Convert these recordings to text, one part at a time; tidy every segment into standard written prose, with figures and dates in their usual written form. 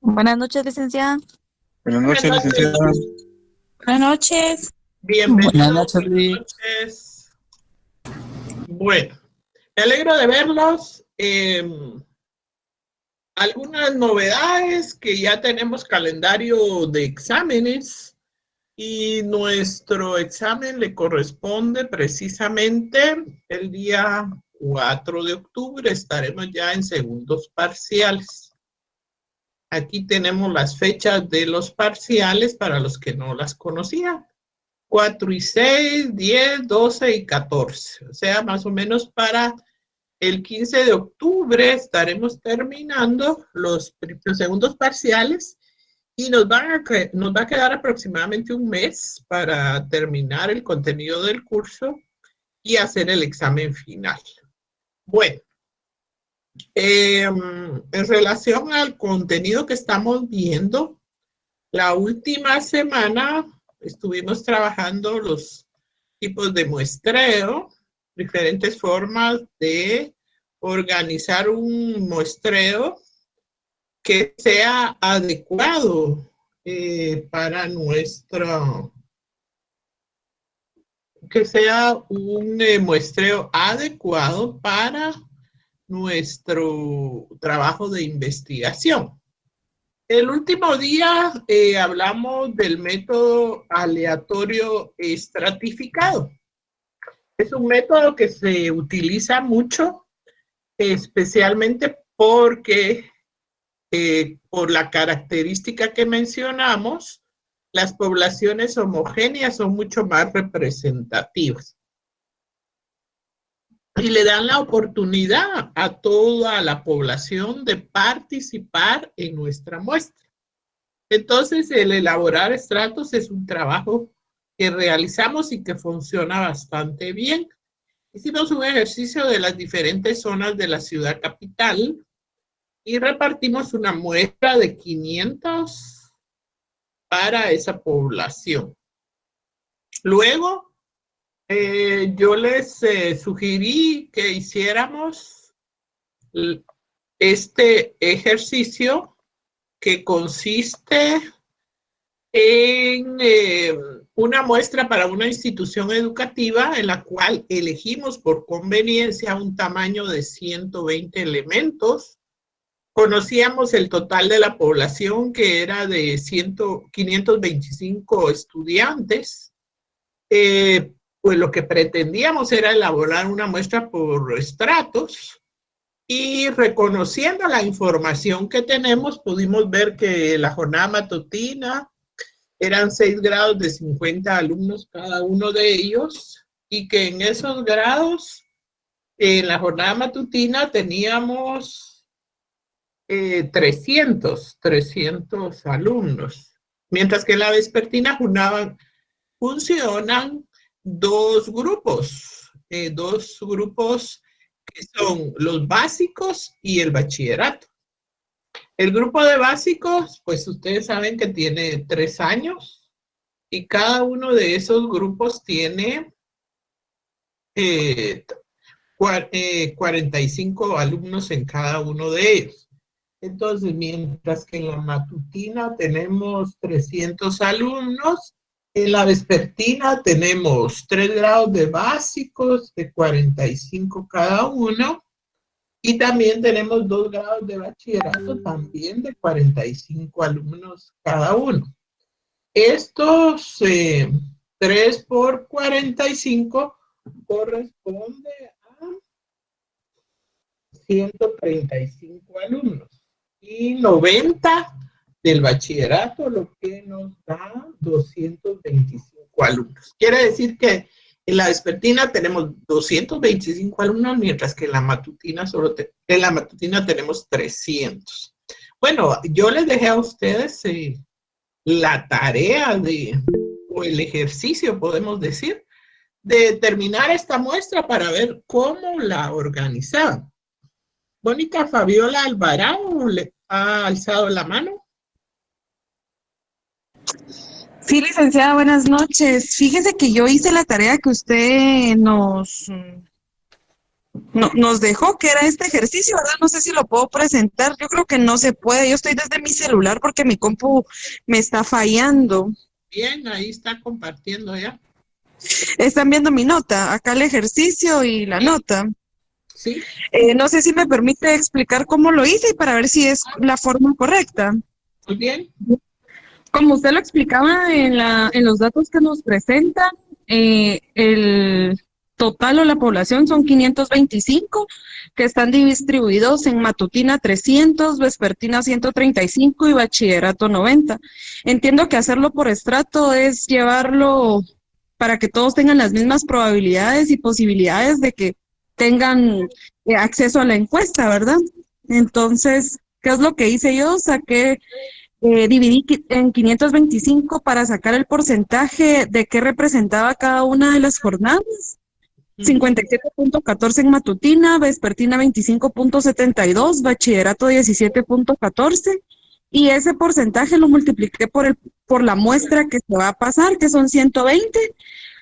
Buenas noches, licenciada. Buenas Buenas noches, noches, licenciada. Buenas noches. Buenas bienvenidos, noches, buenas Liz. noches. Bueno, me alegro de verlos. Algunas novedades que ya tenemos calendario de exámenes y nuestro examen le corresponde precisamente el día 4 de octubre. Estaremos ya en segundos parciales. Aquí tenemos las fechas de los parciales para los que no las conocían. 4 y 6, 10, 12 y 14. O sea, más o menos para el 15 de octubre estaremos terminando los segundos parciales y nos va a quedar aproximadamente un mes para terminar el contenido del curso y hacer el examen final. Bueno, en relación al contenido que estamos viendo, la última semana estuvimos trabajando los tipos de muestreo, diferentes formas de organizar un muestreo que sea adecuado para que sea un muestreo adecuado para nuestro trabajo de investigación. El último día hablamos del método aleatorio estratificado. Es un método que se utiliza mucho, especialmente porque por la característica que mencionamos, las poblaciones homogéneas son mucho más representativas y le dan la oportunidad a toda la población de participar en nuestra muestra. Entonces, el elaborar estratos es un trabajo que realizamos y que funciona bastante bien. Hicimos un ejercicio de las diferentes zonas de la ciudad capital y repartimos una muestra de 500 para esa población. Luego, yo les sugerí que hiciéramos este ejercicio que consiste en una muestra para una institución educativa en la cual elegimos por conveniencia un tamaño de 120 elementos. Conocíamos el total de la población, que era de 525 estudiantes. Pues lo que pretendíamos era elaborar una muestra por estratos y reconociendo la información que tenemos, pudimos ver que la jornada matutina eran 6 grados de 50 alumnos cada uno de ellos y que en esos grados, en la jornada matutina teníamos 300 alumnos, mientras que en la vespertina funcionan dos grupos que son los básicos y el bachillerato. El grupo de básicos, pues ustedes saben que tiene 3 años y cada uno de esos grupos tiene 45 alumnos en cada uno de ellos. Entonces, mientras que en la matutina tenemos 300 alumnos, en la vespertina tenemos 3 grados de básicos de 45 cada uno y también tenemos 2 grados de bachillerato también de 45 alumnos cada uno. Estos 3 por 45 corresponde a 135 alumnos y 90 del bachillerato, lo que nos da 225 alumnos. Quiere decir que en la vespertina tenemos 225 alumnos, mientras que en la matutina en la matutina tenemos 300. Bueno, yo les dejé a ustedes la tarea o el ejercicio, podemos decir, de terminar esta muestra para ver cómo la organizaban. Mónica Fabiola Alvarado le ha alzado la mano. Sí, licenciada, buenas noches. Fíjese que yo hice la tarea que usted nos dejó, que era este ejercicio, ¿verdad? No sé si lo puedo presentar. Yo creo que no se puede. Yo estoy desde mi celular porque mi compu me está fallando. Bien, ahí está compartiendo ya. Están viendo mi nota, acá el ejercicio y la nota. Sí, No sé si me permite explicar cómo lo hice y para ver si es la forma correcta. muy bien. Como usted lo explicaba en los datos que nos presentan, el total o la población son 525, que están distribuidos en matutina 300, vespertina 135 y bachillerato 90. Entiendo que hacerlo por estrato es llevarlo para que todos tengan las mismas probabilidades y posibilidades de que tengan acceso a la encuesta, ¿verdad? Entonces, ¿qué es lo que hice yo? Dividí en 525 para sacar el porcentaje de qué representaba cada una de las jornadas. 57.14 en matutina, vespertina 25.72, bachillerato 17.14, y ese porcentaje lo multipliqué por la muestra que se va a pasar, que son 120.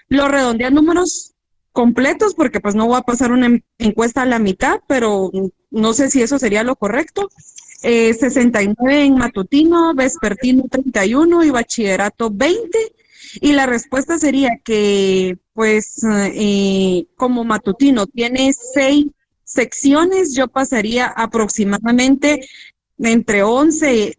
Lo redondeé a números completos porque pues no voy a pasar una encuesta a la mitad, pero no sé si eso sería lo correcto. 69 en matutino, vespertino 31 y bachillerato 20. Y la respuesta sería que, pues, como matutino tiene 6 secciones, yo pasaría aproximadamente entre 11,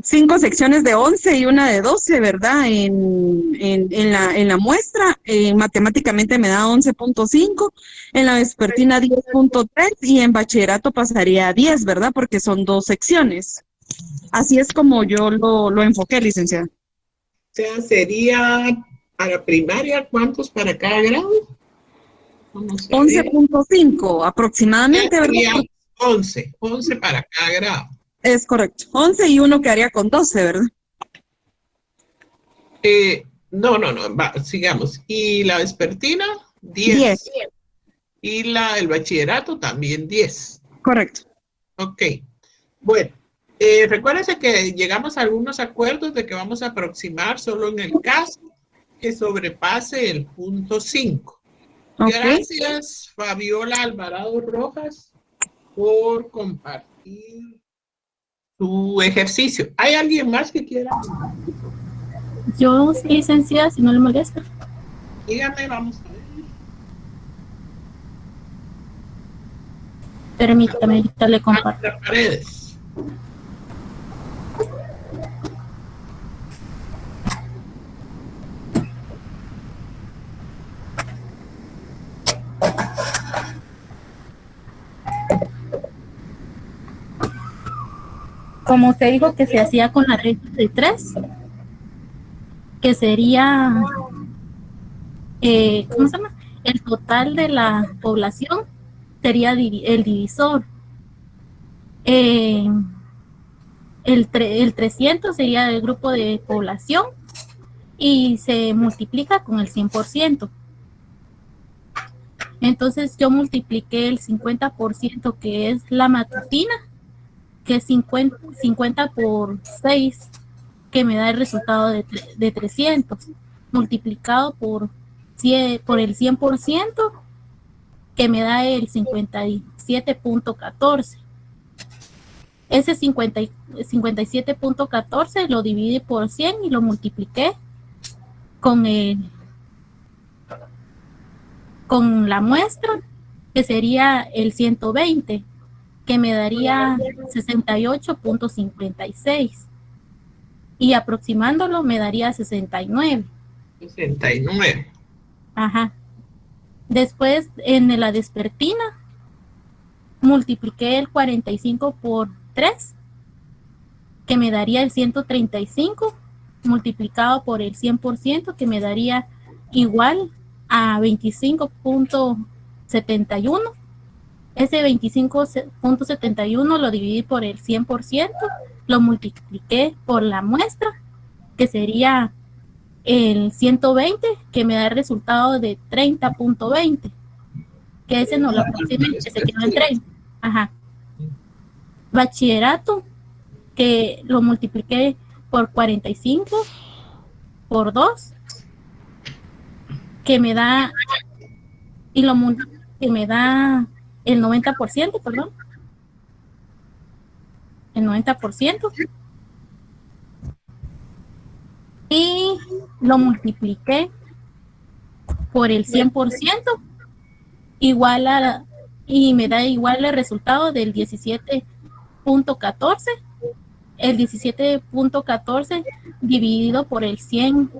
5 secciones de 11 y una de 12, ¿verdad? En la muestra, matemáticamente me da 11.5, en la vespertina 10.3 y en bachillerato pasaría a 10, ¿verdad? Porque son 2 secciones. Así es como yo lo enfoqué, licenciada. O sea, sería para primaria, ¿cuántos para cada grado? Vamos a ver. 11.5 Ya aproximadamente, ¿verdad? sería 11 para cada grado. Es correcto. 11 y uno quedaría con 12, ¿verdad? No, sigamos. ¿Y la vespertina? 10, 10. Y el bachillerato también 10. correcto. Ok. Bueno, recuérdense que llegamos a algunos acuerdos de que vamos a aproximar solo en el caso que sobrepase el punto 5. Ok. Gracias, Fabiola Alvarado Rojas, por compartir tu ejercicio. ¿Hay alguien más que quiera? Yo sí, licenciada, si no le molesta. Dígame, vamos a ver. Permítame, ahorita le comparto. Paredes. Como usted dijo que se hacía con la regla de 3, que sería, ¿cómo se llama? El total de la población sería el divisor. El 300 sería el grupo de población y se multiplica con el 100%. Entonces yo multipliqué el 50% que es la matutina, que es 50 por 6, que me da el resultado de 300, multiplicado por el 100%, que me da el 57.14. Ese 57.14 lo dividí por 100 y lo multipliqué con la muestra, que sería el 120, que me daría 68.56. Y aproximándolo me daría 69. 69. Ajá. Después, en la vespertina, multipliqué el 45 por 3, que me daría el 135, multiplicado por el 100%, que me daría igual a 25.71. Ese 25.71 lo dividí por el 100%, lo multipliqué por la muestra, que sería el 120, que me da el resultado de 30.20, que ese no lo aproximé, que se quedó en 30. Ajá. Bachillerato, que lo multipliqué por 45 por 2, que me da, y lo que me da el 90%, perdón. El 90%. Y lo multipliqué por el 100%, y me da igual el resultado del 17.14. El 17.14 dividido por el 100%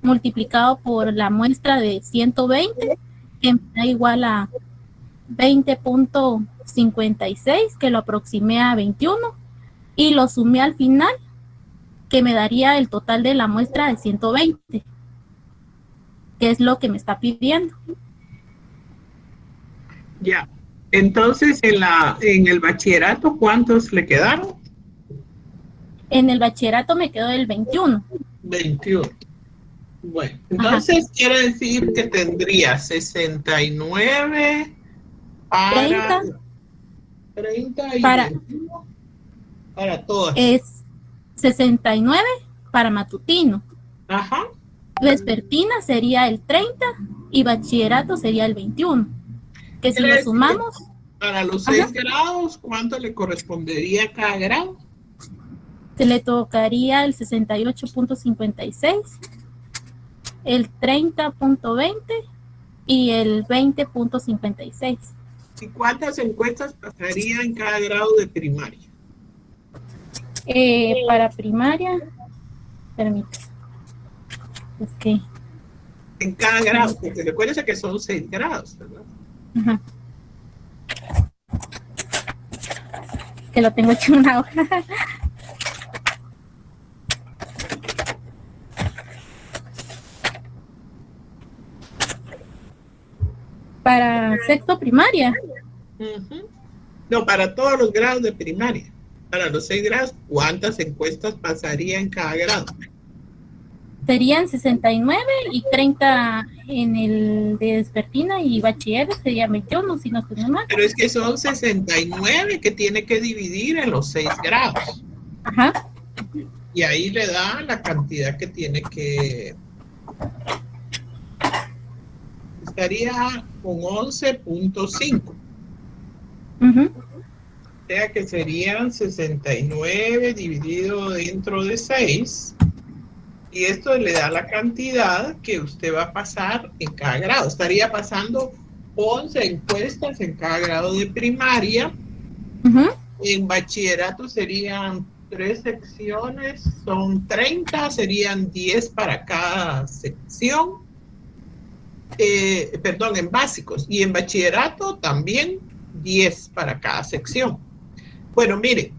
multiplicado por la muestra de 120, que me da igual a 20.56, que lo aproximé a 21, y lo sumé al final, que me daría el total de la muestra de 120, que es lo que me está pidiendo. Ya. Entonces, en el bachillerato, ¿cuántos le quedaron? En el bachillerato me quedó el 21. 21. Bueno, entonces quiere decir que tendría 69 para 30 y para, 21 para todas. es 69 para matutino. Ajá. Vespertina sería el 30 y bachillerato sería el 21. Que si lo sumamos. Para los 6 grados, ¿cuánto le correspondería a cada grado? Se le tocaría el 68.56, el 30.20 y el 20.56. ¿Y cuántas encuestas pasaría en cada grado de primaria? Para primaria, permítame. Okay. En cada grado, porque recuérdense que son 6 grados, ¿verdad? Ajá. Que lo tengo hecho en una hoja. Para sexto primaria. No, para todos los grados de primaria. Para los 6 grados, ¿cuántas encuestas pasaría en cada grado? Serían 69 y 30 en el de vespertina, y bachiller sería 21, si no estoy mal. Pero es que son 69 que tiene que dividir en los 6 grados. Ajá. Y ahí le da la cantidad que tiene que... Estaría con 11.5. O sea que serían 69 dividido dentro de 6. Y esto le da la cantidad que usted va a pasar en cada grado. Estaría pasando 11 encuestas en cada grado de primaria. En bachillerato serían 3 secciones, son 30, serían 10 para cada sección. Perdón, en básicos. Y en bachillerato también 10 para cada sección. Bueno, mire,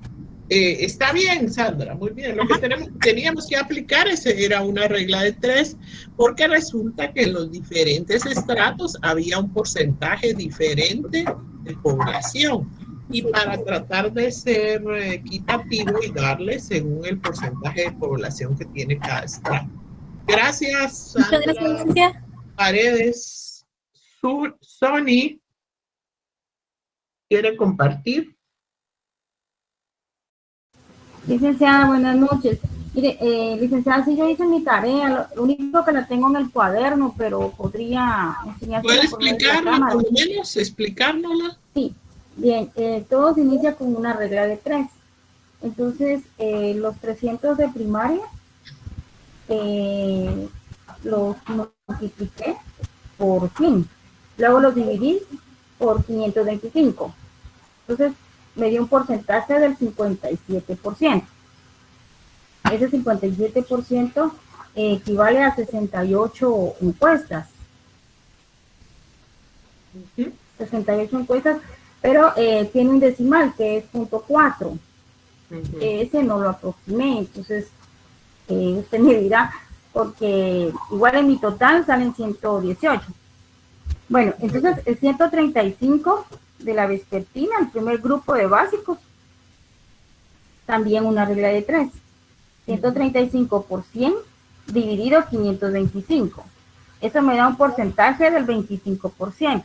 está bien, Sandra, muy bien. Lo que teníamos que aplicar era una regla de 3, porque resulta que en los diferentes estratos había un porcentaje diferente de población. Y para tratar de ser equitativo y darle según el porcentaje de población que tiene cada estrato. Gracias, Sandra. Muchas gracias, licenciada. Paredes. Sony, ¿quiere compartir? Licenciada, buenas noches. Mire, licenciada, sí, yo hice mi tarea, lo único que la tengo en el cuaderno, pero podría enseñar. ¿Puede explicarla, por lo menos, explicárnosla? Sí, bien, todo se inicia con una regla de 3. Entonces, los 300 de primaria los multipliqué por 100. Luego los dividí por 525. Entonces, me dio un porcentaje del 57%. Ese 57% equivale a 68 encuestas. 68 encuestas, pero tiene un decimal que es 0.4. Ese no lo aproximé, entonces usted me dirá, porque igual en mi total salen 118. Bueno, entonces el 135 de la vespertina, el primer grupo de básicos, también una regla de 3. 135 por 100 dividido 525. Eso me da un porcentaje del 25%.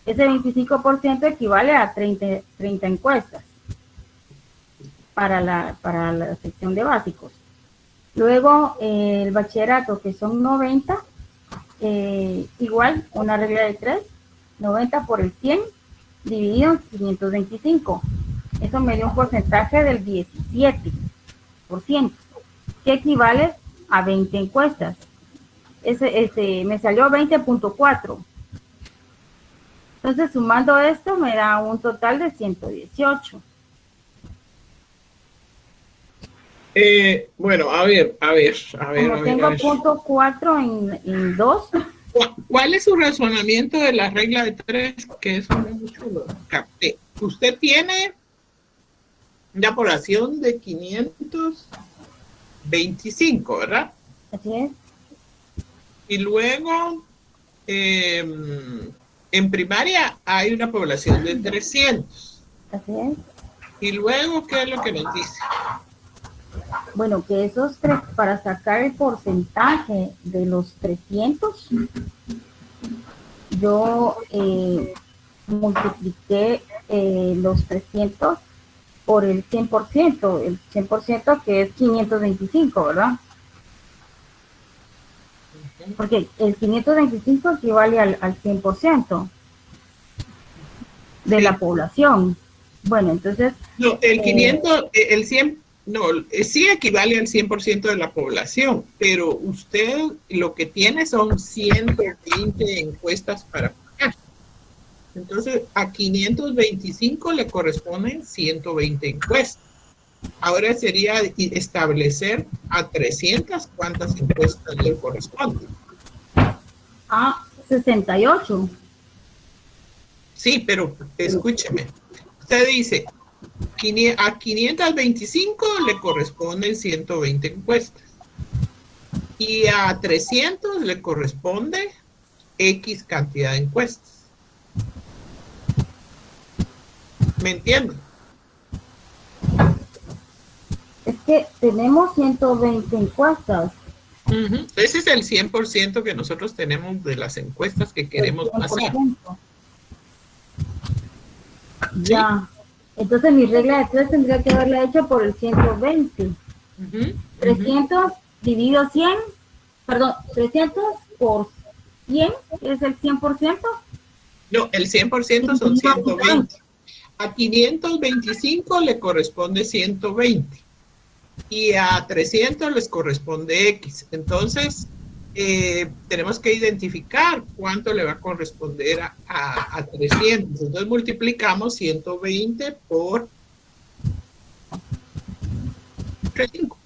Ese 25% equivale a 30 encuestas para la sección de básicos. Luego el bachillerato, que son 90, igual una regla de 3, 90 por el 100 dividido en 525. Eso me dio un porcentaje del 17%, que equivale a 20 encuestas. Me salió 20.4. Entonces, sumando esto, me da un total de 118. Bueno, a ver. Como tengo punto 4 en 2. ¿Cuál es su razonamiento de la regla de 3? Que eso no es mucho lo capté. Usted tiene una población de 525, ¿verdad? Así es. Y luego, en primaria hay una población de 300. Así es. Y luego, ¿qué es lo que nos dice? Bueno, que esos tres, para sacar el porcentaje de los 300, yo multipliqué los 300 por el 100% que es 525, ¿verdad? Porque el 525 equivale al 100% de la población. Bueno, entonces... No, el 500, el 100, no, sí equivale al 100% de la población, pero usted lo que tiene son 120 encuestas para pagar. Entonces, a 525 le corresponden 120 encuestas. Ahora sería establecer a 300 cuántas encuestas le corresponden. A 68. Sí, pero escúcheme. Usted dice, a 525 le corresponden 120 encuestas. Y a 300 le corresponde X cantidad de encuestas. ¿Me entienden? Es que tenemos 120 encuestas. Ese es el 100% que nosotros tenemos de las encuestas que queremos pasar. Ya. Entonces mi regla de 3 tendría que haberla hecho por el 120. 300 dividido 100, perdón, 300 por 100 es el 100%. No, el 100% son 120. A 525 le corresponde 120 y a 300 les corresponde X. Entonces, tenemos que identificar cuánto le va a corresponder a 300. Entonces, multiplicamos 120 por 35.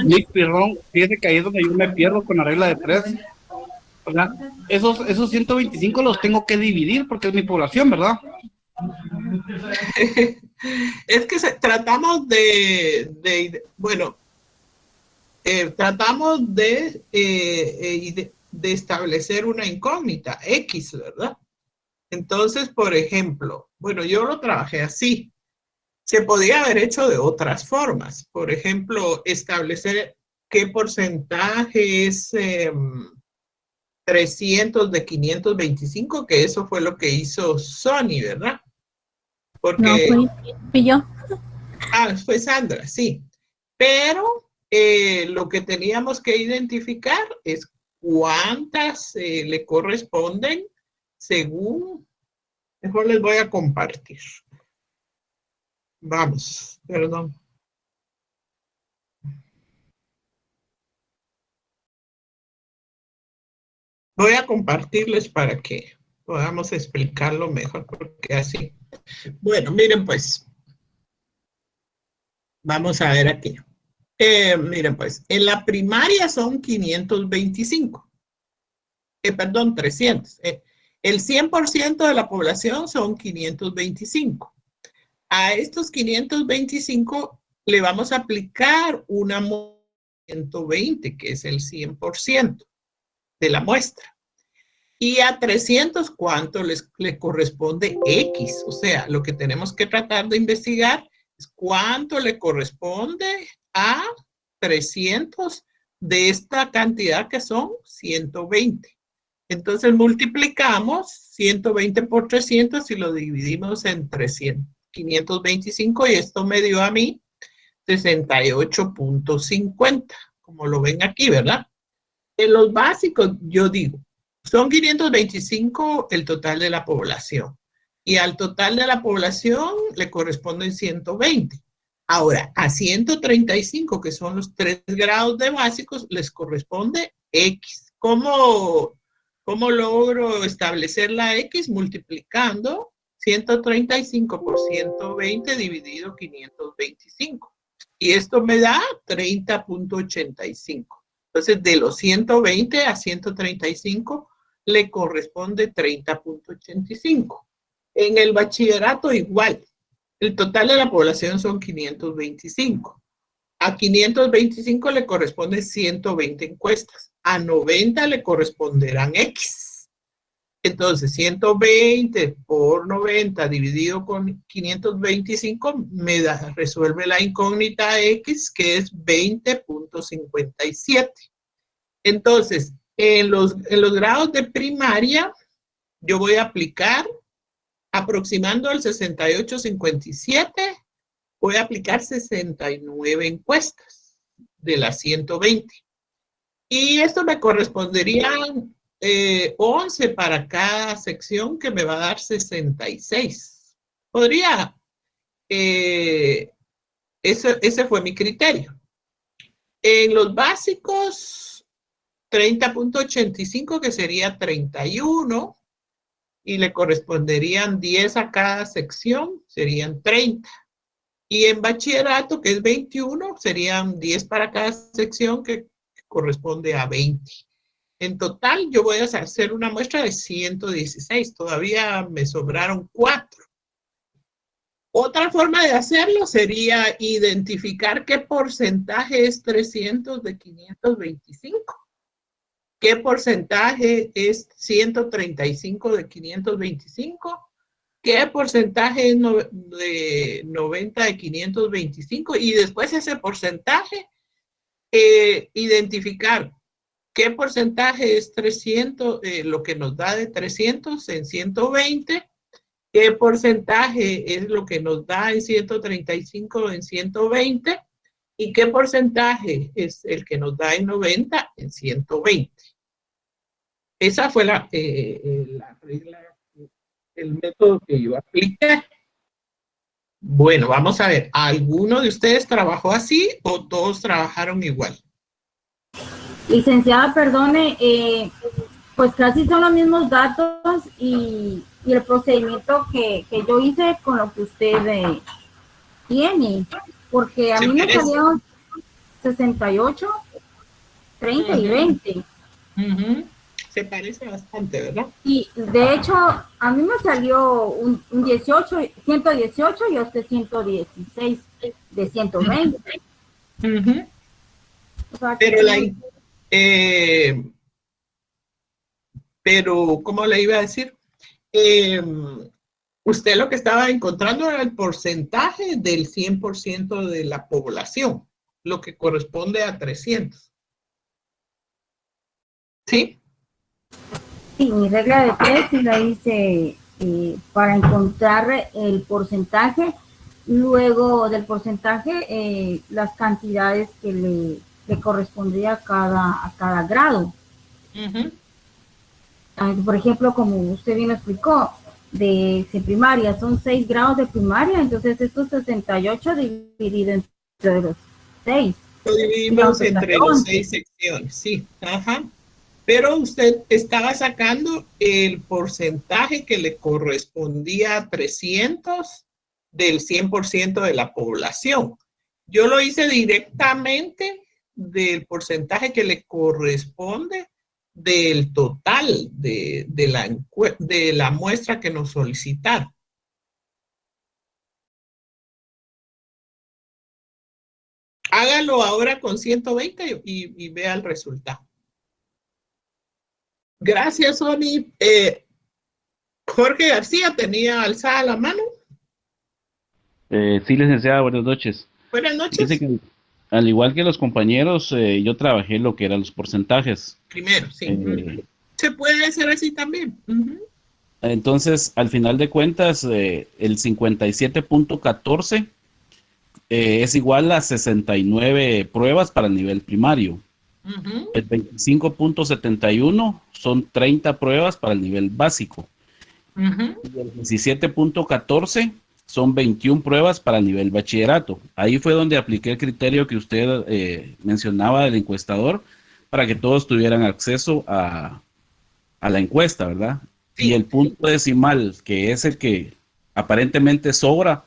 Nick, perdón, fíjate que ahí es donde yo me pierdo con la regla de 3. ¿Verdad? Esos 125 los tengo que dividir porque es mi población, ¿verdad? Es que tratamos de establecer una incógnita, X, ¿verdad? Entonces, por ejemplo, bueno, yo lo trabajé así. Se podía haber hecho de otras formas. Por ejemplo, establecer qué porcentaje es 300 de 525, que eso fue lo que hizo Sony, ¿verdad? Porque, no, fui yo. Fue Sandra, sí. Pero lo que teníamos que identificar es cuántas le corresponden según... Mejor les voy a compartir. Vamos, perdón. Voy a compartirles para que podamos explicarlo mejor, porque así. Bueno, miren pues. Vamos a ver aquí. Miren pues, en la primaria son 525. Perdón, 300. El 100% de la población son 525. A estos 525 le vamos a aplicar una 120, que es el 100% de la muestra. Y a 300, ¿cuánto le corresponde X? O sea, lo que tenemos que tratar de investigar es cuánto le corresponde a 300 de esta cantidad que son 120. Entonces multiplicamos 120 por 300 y lo dividimos en 300. 525 y esto me dio a mí 68.50 como lo ven aquí, ¿verdad? En los básicos, yo digo, son 525 el total de la población. Y al total de la población le corresponden 120. Ahora, a 135, que son los 3 grados de básicos, les corresponde X. ¿Cómo logro establecer la X? Multiplicando 135 por 120 dividido 525. Y esto me da 30.85. Entonces, de los 120 a 135 le corresponde 30.85. En el bachillerato igual. El total de la población son 525. A 525 le corresponden 120 encuestas. A 90 le corresponderán X. Entonces, 120 por 90 dividido con 525 me resuelve la incógnita X, que es 20.57. Entonces, en los grados de primaria, yo voy a aplicar, aproximando el 68-57, voy a aplicar 69 encuestas de las 120. Y esto me corresponderían 11 para cada sección, que me va a dar 66. Podría, ese fue mi criterio. En los básicos, 30.85, que sería 31, y le corresponderían 10 a cada sección, serían 30. Y en bachillerato, que es 21, serían 10 para cada sección, que corresponde a 20. En total, yo voy a hacer una muestra de 116. Todavía me sobraron 4. Otra forma de hacerlo sería identificar qué porcentaje es 300 de 525. ¿Qué porcentaje es 135 de 525? ¿Qué porcentaje es de 90 de 525? Y después ese porcentaje, identificar qué porcentaje es 300, lo que nos da de 300 en 120, qué porcentaje es lo que nos da en 135 en 120, y qué porcentaje es el que nos da en 90 en 120. Esa fue la regla, el método que yo apliqué. Bueno, vamos a ver, ¿alguno de ustedes trabajó así o todos trabajaron igual? Licenciada, perdone, pues casi son los mismos datos y el procedimiento que yo hice con lo que usted tiene, porque a mí me salieron 68, 30 y 20. Se parece bastante, ¿verdad? Y de hecho, a mí me salió un 118 y a usted 116 de 120. O sea, pero, ¿cómo le iba a decir? Usted lo que estaba encontrando era el porcentaje del 100% de la población, lo que corresponde a 300. ¿Sí? Sí, mi regla de 3 la hice para encontrar el porcentaje, luego del porcentaje las cantidades que le correspondía a cada grado. Por ejemplo, como usted bien lo explicó, de primaria son 6 grados de primaria, entonces estos 68 dividido entre los 6. Lo dividimos entre los 6 secciones, sí. Ajá. Pero usted estaba sacando el porcentaje que le correspondía a 300 del 100% de la población. Yo lo hice directamente del porcentaje que le corresponde del total de la muestra que nos solicitaron. Hágalo ahora con 120 y vea el resultado. Gracias, Sony. Jorge García tenía alzada la mano. Sí, licenciada, buenas noches. Buenas noches. Dice que, al igual que los compañeros, yo trabajé lo que eran los porcentajes. Primero, sí. Se puede hacer así también. Entonces, al final de cuentas, el 57.14 es igual a 69 pruebas para el nivel primario. Ujú. El 25.71 son 30 pruebas para el nivel básico. Ujú. Y el 17.14 son 21 pruebas para el nivel bachillerato. Ahí fue donde apliqué el criterio que usted mencionaba del encuestador para que todos tuvieran acceso a la encuesta, ¿verdad? Y el Sí. punto decimal, que es el que aparentemente sobra,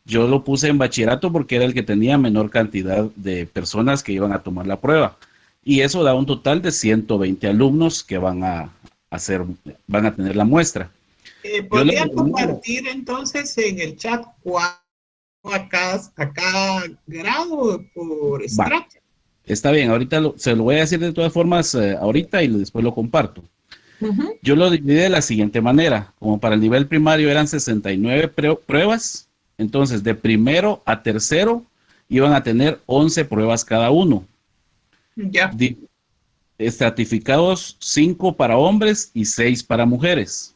yo lo puse en bachillerato porque era el que tenía menor cantidad de personas que iban a tomar la prueba. Y eso da un total de 120 alumnos que van a tener la muestra. Yo le ¿Podría recomiendo, compartir entonces en el chat cuál a cada grado por va, estrato? está bien, ahorita se lo voy a decir de todas formas ahorita y después lo comparto. Ujú. Yo lo dividí de la siguiente manera, como para el nivel primario eran 69 pruebas, entonces de primero a tercero iban a tener 11 pruebas cada uno. Ya. Estratificados 5 para hombres y 6 para mujeres.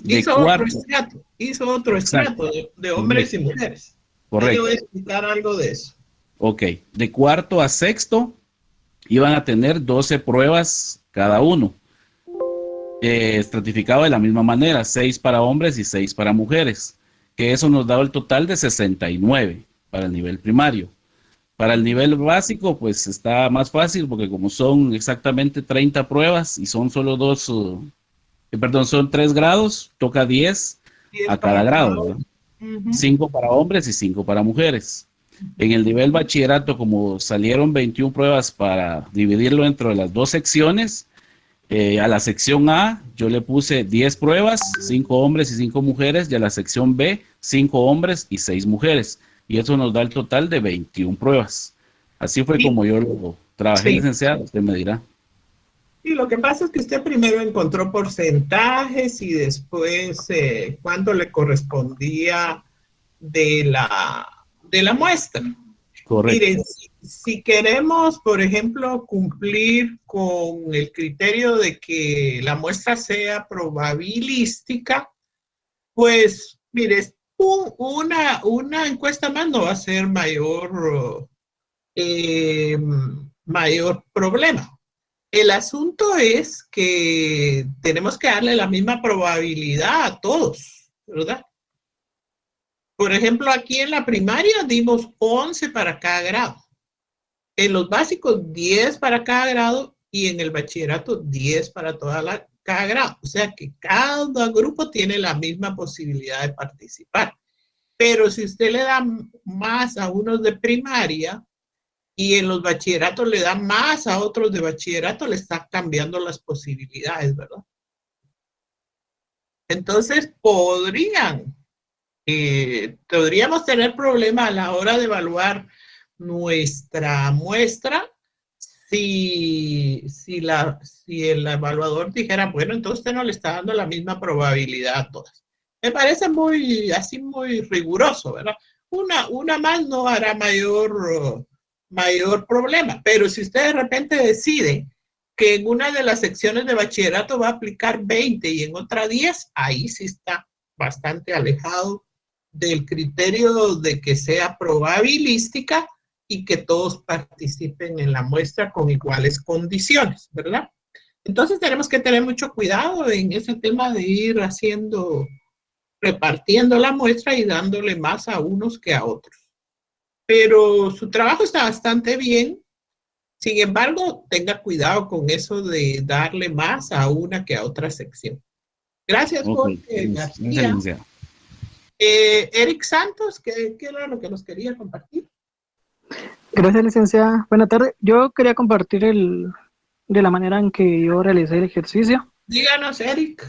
De Hizo otro cuarto, estrato, hizo otro exacto, estrato de hombres y correcto, mujeres. Ahí le voy a correcto. explicar algo de eso. Ok, de cuarto a sexto iban a tener 12 pruebas cada uno. Estratificado de la misma manera, 6 para hombres y 6 para mujeres, que eso nos da el total de 69 para el nivel primario. Para el nivel básico, pues está más fácil porque como son exactamente 30 pruebas y son solo son 3 grados, toca 10 10 a cada para cada grado, ¿verdad? uno. Ujú. 5 para hombres y 5 para mujeres. En el nivel bachillerato, como salieron 21 pruebas para dividirlo entre las dos secciones, a la sección A yo le puse 10 pruebas, 5 hombres y 5 mujeres, y a la sección B 5 hombres y 6 mujeres. Y eso nos da el total de 21 pruebas. Así fue Sí, como yo lo trabajé, sí. licenciado, usted me dirá. Y lo que pasa es que usted primero encontró porcentajes y después cuánto le correspondía de la muestra. Correcto. Miren, si queremos, por ejemplo, cumplir con el criterio de que la muestra sea probabilística, pues, mire, una encuesta más no va a ser mayor problema. El asunto es que tenemos que darle la misma probabilidad a todos, ¿verdad? Por ejemplo, aquí en la primaria dimos 11 para cada grado. En los básicos, 10 para cada grado y en el bachillerato, 10 para cada grado. O sea que cada grupo tiene la misma posibilidad de participar. Pero si usted le da más a unos de primaria y en los bachilleratos le da más a otros de bachillerato, le está cambiando las posibilidades, ¿verdad? Entonces, podríamos tener problemas a la hora de evaluar nuestra muestra si el evaluador dijera, bueno, entonces usted no le está dando la misma probabilidad a todas. Me parece muy riguroso, ¿verdad? Una más no hará mayor problema, pero si usted de repente decide que en una de las secciones de bachillerato va a aplicar 20 y en otra 10, ahí sí está bastante alejado del criterio de que sea probabilística y que todos participen en la muestra con iguales condiciones, ¿verdad? Entonces tenemos que tener mucho cuidado en ese tema de ir repartiendo la muestra y dándole más a unos que a otros. Pero su trabajo está bastante bien. Sin embargo, tenga cuidado con eso de darle más a una que a otra sección. Gracias, Ok, Jorge gracias, García. licenciado. Eric Santos, ¿qué era lo que nos quería compartir? Gracias, licenciada. Buenas tardes. Yo quería compartir de la manera en que yo realicé el ejercicio. Díganos, Eric.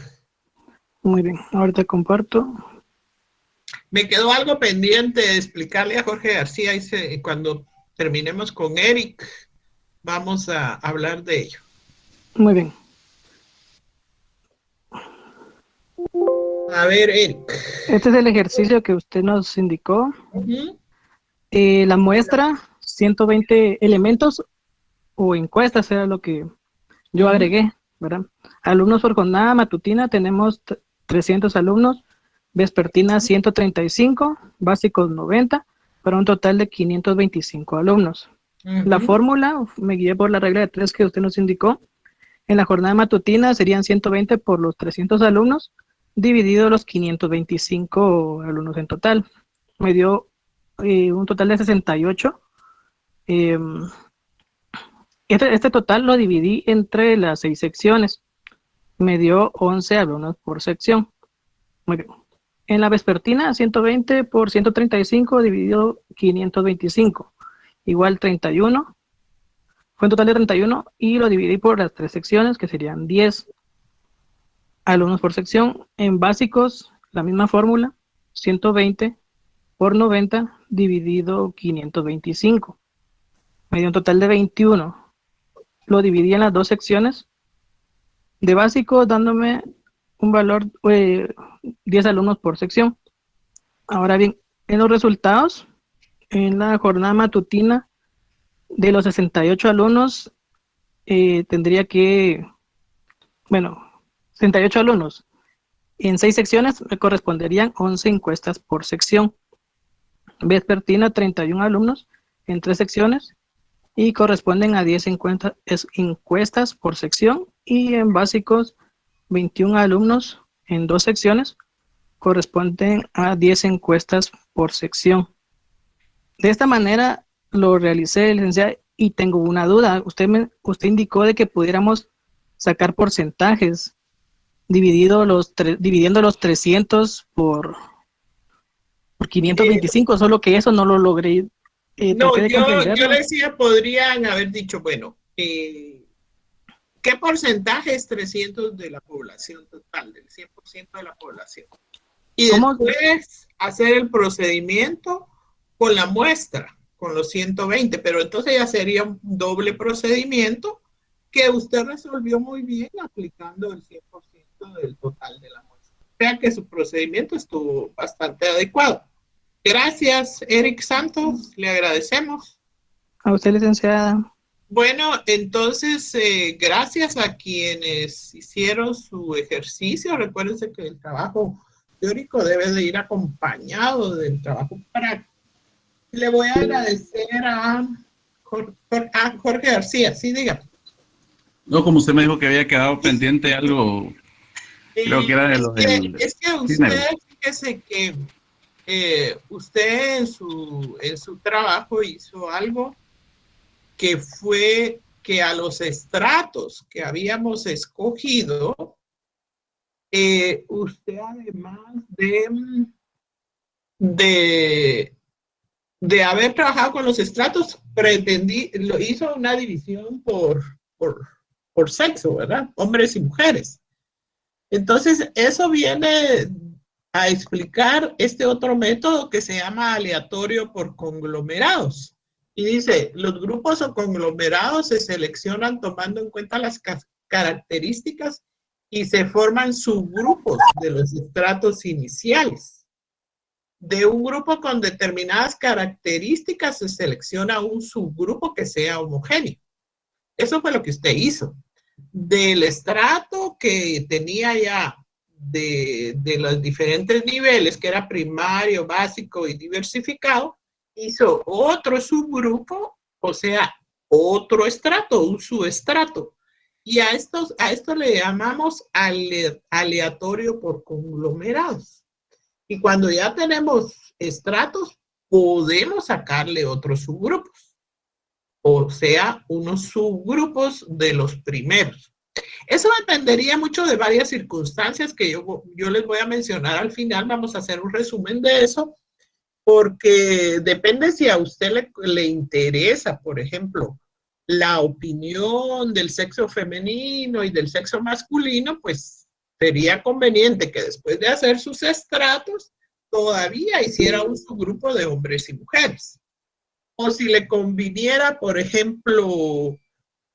Muy bien, ahorita comparto. Me quedó algo pendiente de explicarle a Jorge García cuando terminemos con Eric. Vamos a hablar de ello. Muy bien. A ver, Eric. Este es el ejercicio que usted nos indicó. Uh-huh. La muestra, 120 elementos o encuestas era lo que yo agregué, ¿verdad? Alumnos por jornada matutina tenemos 300 alumnos, vespertina 135, básicos 90, para un total de 525 alumnos. La fórmula, me guié por la regla de 3 que usted nos indicó. En la jornada matutina serían 120 por los 300 alumnos, dividido los 525 alumnos en total. Me dio un total de 68. Este total lo dividí entre las 6 secciones. Me dio 11 alumnos por sección. Muy bien. En la vespertina, 120 por 135 dividido 525, igual 31. Fue un total de 31 y lo dividí por las 3 secciones, que serían 10 alumnos por sección. En básicos, la misma fórmula, 120 por 90 dividido 525. Me dio un total de 21. Lo dividí en las 2 secciones de básico, dándome un valor 10 alumnos por sección. Ahora bien, en los resultados, en la jornada matutina, de los 68 alumnos, tendría que, 68 alumnos. En 6 secciones me corresponderían 11 encuestas por sección. Vespertina, 31 alumnos en 3 secciones y corresponden a 10 encuestas por sección. Y en básicos, 21 alumnos en 2 secciones corresponden a 10 encuestas por sección. De esta manera lo realicé, licenciada, y tengo una duda. Usted indicó de que pudiéramos sacar porcentajes dividiendo los 300 por 525, solo que eso no lo logré. No, yo le decía, podrían haber dicho, bueno, ¿qué porcentaje es 300 de la población total, del 100% de la población? Y después hacer el procedimiento con la muestra, con los 120, pero entonces ya sería un doble procedimiento que usted resolvió muy bien aplicando el 100% del total de la muestra. O sea que su procedimiento estuvo bastante adecuado. Gracias, Eric Santos, le agradecemos. A usted, licenciada. Bueno, entonces, gracias a quienes hicieron su ejercicio. Recuérdense que el trabajo teórico debe de ir acompañado del trabajo práctico. Le voy a agradecer a Jorge García. Sí, diga. No, como usted me dijo que había quedado pendiente algo, creo que era de lo del... Es que usted, fíjese que usted en su trabajo hizo algo que fue que a los estratos que habíamos escogido, usted además de haber trabajado con los estratos, hizo una división por sexo, ¿verdad? Hombres y mujeres. Entonces, eso viene a explicar este otro método que se llama aleatorio por conglomerados. Y dice, los grupos o conglomerados se seleccionan tomando en cuenta las características y se forman subgrupos de los estratos iniciales. De un grupo con determinadas características se selecciona un subgrupo que sea homogéneo. Eso fue lo que usted hizo. Del estrato que tenía ya de los diferentes niveles, que era primario, básico y diversificado, hizo otro subgrupo, o sea, otro estrato, un subestrato. Y a esto le llamamos aleatorio por conglomerados. Y cuando ya tenemos estratos, podemos sacarle otros subgrupos. O sea, unos subgrupos de los primeros. Eso dependería mucho de varias circunstancias que yo les voy a mencionar al final. Vamos a hacer un resumen de eso, porque depende si a usted le interesa, por ejemplo, la opinión del sexo femenino y del sexo masculino, pues sería conveniente que después de hacer sus estratos, todavía hiciera un subgrupo de hombres y mujeres. O si le conviniera, por ejemplo,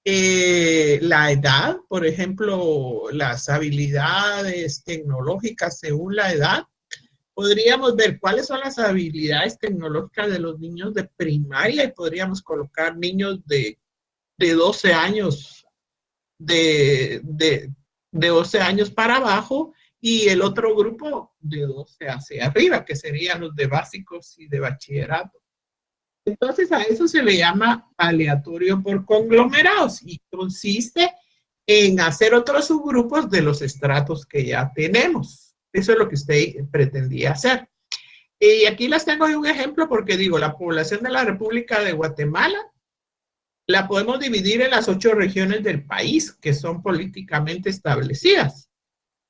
la edad, por ejemplo, las habilidades tecnológicas según la edad, podríamos ver cuáles son las habilidades tecnológicas de los niños de primaria y podríamos colocar niños de 12 años, de 12 años para abajo y el otro grupo de 12 hacia arriba, que serían los de básicos y de bachillerato. Entonces a eso se le llama aleatorio por conglomerados y consiste en hacer otros subgrupos de los estratos que ya tenemos. Eso es lo que usted pretendía hacer. Y aquí les tengo un ejemplo porque digo, la población de la República de Guatemala la podemos dividir en las 8 regiones del país que son políticamente establecidas.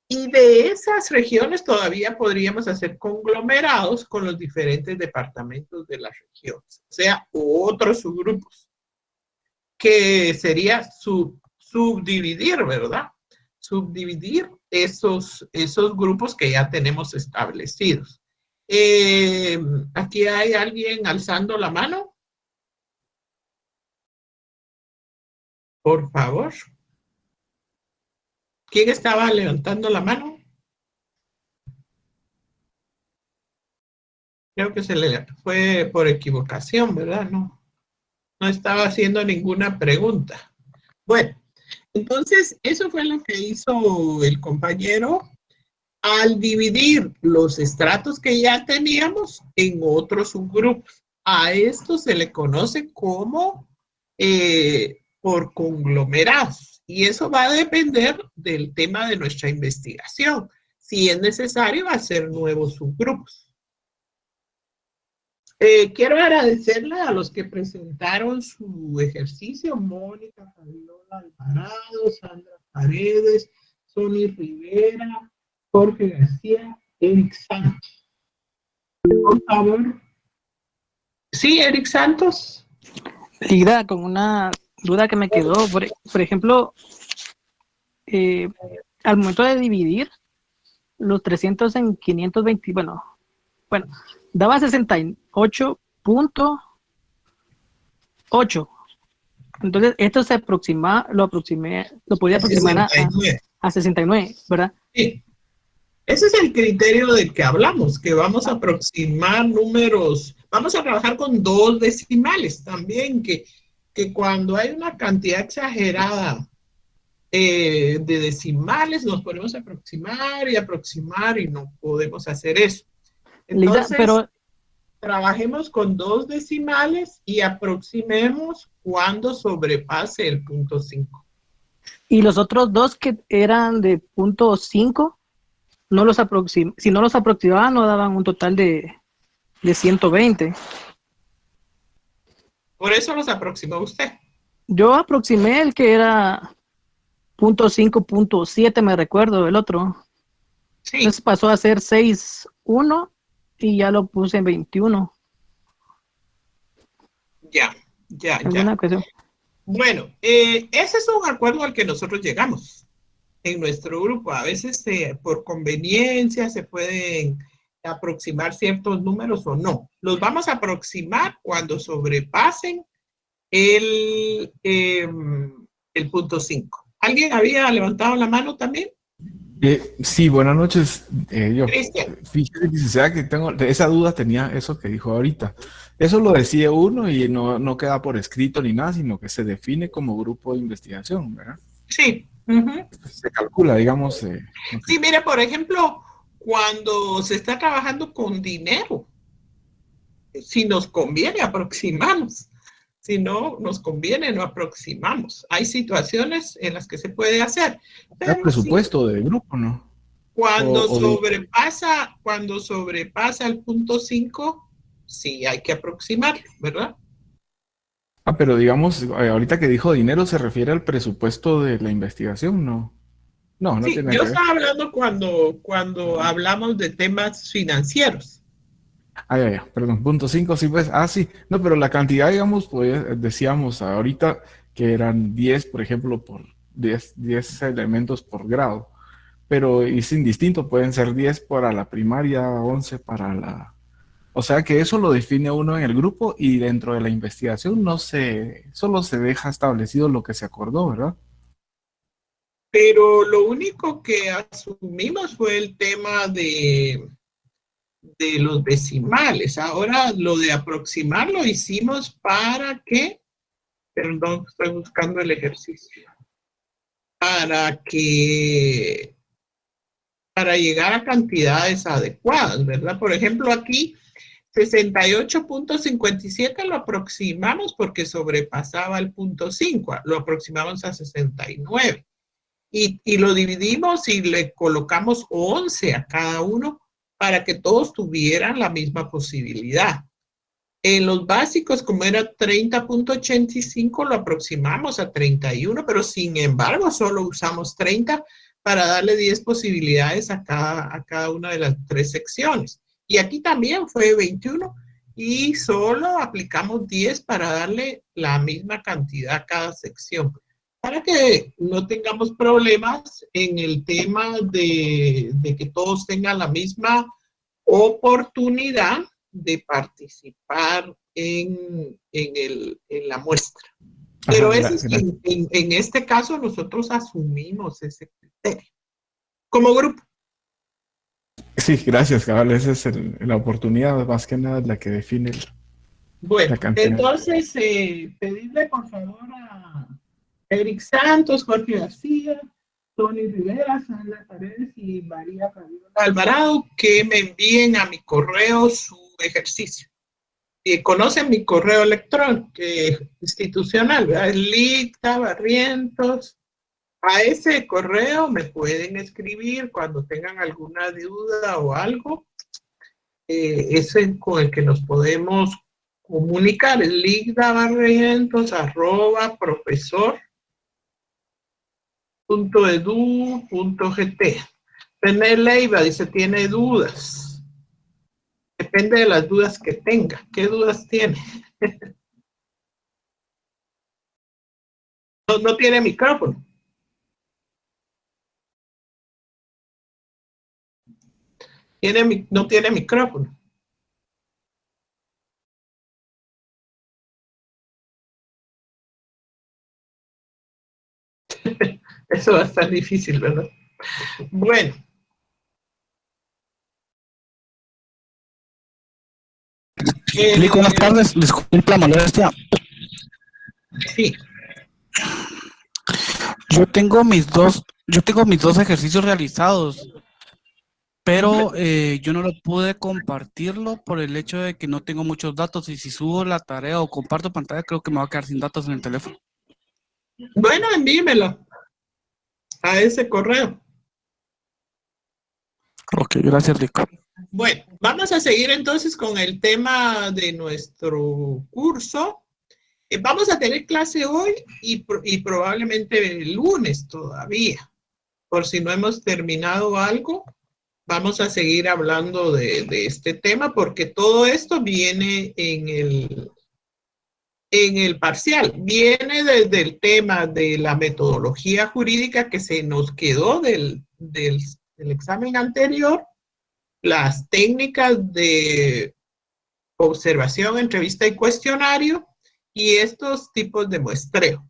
Y de esas regiones todavía podríamos hacer conglomerados con los diferentes departamentos de las regiones, o sea, otros subgrupos, que sería subdividir, ¿verdad? Subdividir esos grupos que ya tenemos establecidos. Aquí hay alguien alzando la mano. Por favor. ¿Quién estaba levantando la mano? Creo que se le fue por equivocación, ¿verdad? No estaba haciendo ninguna pregunta. Bueno, entonces eso fue lo que hizo el compañero al dividir los estratos que ya teníamos en otros subgrupos. A esto se le conoce como por conglomerados. Y eso va a depender del tema de nuestra investigación. Si es necesario hacer nuevos subgrupos. Quiero agradecerle a los que presentaron su ejercicio: Mónica, Fabiola Alvarado, Sandra Paredes, Sony Rivera, Jorge García, Eric Santos. Por favor. Sí, Eric Santos. Lida, con una duda que me quedó, por ejemplo, al momento de dividir los 300 en 520, bueno, daba 68.8. Entonces, esto lo podía aproximar a 69, ¿verdad? Sí. Ese es el criterio del que hablamos, que vamos a aproximar números, vamos a trabajar con 2 decimales también, que cuando hay una cantidad exagerada de decimales, nos podemos aproximar y no podemos hacer eso. Entonces, Lida, pero trabajemos con 2 decimales y aproximemos cuando sobrepase el punto 5. ¿Y los otros 2 que eran de punto 5? Si no los aproximaban, no daban un total de 120. Por eso los aproximó usted. Yo aproximé el que era punto 5, punto 7, me recuerdo, el otro. Sí. Entonces pasó a ser 6.1 y ya lo puse en 21. Ya. ¿Alguna cuestión? Bueno, ese es un acuerdo al que nosotros llegamos en nuestro grupo. A veces por conveniencia se pueden aproximar ciertos números o no. Los vamos a aproximar cuando sobrepasen el punto 5. ¿Alguien había levantado la mano también? Sí, buenas noches. Cristian. Fíjese, licenciada, que tengo esa duda, tenía eso que dijo ahorita. Eso lo decide uno y no queda por escrito ni nada, sino que se define como grupo de investigación, ¿verdad? Sí. Se calcula, digamos. Okay. Sí, mire, por ejemplo, cuando se está trabajando con dinero, si nos conviene, aproximamos. Si no nos conviene, no aproximamos. Hay situaciones en las que se puede hacer. El presupuesto del grupo, ¿no? Cuando sobrepasa el punto 5, sí hay que aproximar, ¿verdad? Pero digamos, ahorita que dijo dinero, ¿se refiere al presupuesto de la investigación? No Sí, tiene que yo ver. estaba hablando cuando hablamos de temas financieros. Ya, perdón, punto 5, sí, pues, sí, no, pero la cantidad, digamos, pues, decíamos ahorita que eran 10, por ejemplo, por 10 elementos por grado, pero es indistinto, pueden ser 10 para la primaria, 11 para la... O sea que eso lo define uno en el grupo y dentro de la investigación solo se deja establecido lo que se acordó, ¿verdad? Pero lo único que asumimos fue el tema de los decimales. Ahora lo de aproximar lo hicimos para que, perdón, estoy buscando el ejercicio, para llegar a cantidades adecuadas, ¿verdad? Por ejemplo, aquí 68.57 lo aproximamos porque sobrepasaba el 0.5, lo aproximamos a 69. Y lo dividimos y le colocamos 11 a cada uno para que todos tuvieran la misma posibilidad. En los básicos, como era 30.85, lo aproximamos a 31, pero sin embargo solo usamos 30 para darle 10 posibilidades a cada una de las 3 secciones. Y aquí también fue 21 y solo aplicamos 10 para darle la misma cantidad a cada sección. Para que no tengamos problemas en el tema de que todos tengan la misma oportunidad de participar en la muestra. Pero en este caso nosotros asumimos ese criterio como grupo. Sí, gracias, cabal. Esa es la oportunidad, más que nada, la que define Bueno, la cantidad. entonces pedirle por favor a Eric Santos, Jorge García, Tony Rivera, Sandra Paredes y María Fabiola Alvarado que me envíen a mi correo su ejercicio. Conocen mi correo electrónico institucional, ¿verdad? Licta Barrientos. A ese correo me pueden escribir cuando tengan alguna duda o algo. Es con el que nos podemos comunicar. Es licdabarrientos@profesor.edu.gt. René Leiva dice, tiene dudas. Depende de las dudas que tenga. ¿Qué dudas tiene? No tiene micrófono. No tiene micrófono. Eso va a estar difícil, ¿verdad? Bueno. Buenas tardes, disculpe la molestia. Sí. Yo tengo mis dos ejercicios realizados, pero yo no lo pude compartirlo por el hecho de que no tengo muchos datos, y si subo la tarea o comparto pantalla creo que me va a quedar sin datos en el teléfono. Bueno, envíemelo a ese correo. Ok, gracias, Rico. Bueno, vamos a seguir entonces con el tema de nuestro curso. Vamos a tener clase hoy y probablemente el lunes todavía. Por si no hemos terminado algo, vamos a seguir hablando de este tema porque todo esto viene en el parcial. Viene desde el tema de la metodología jurídica que se nos quedó del examen anterior, las técnicas de observación, entrevista y cuestionario, y estos tipos de muestreo.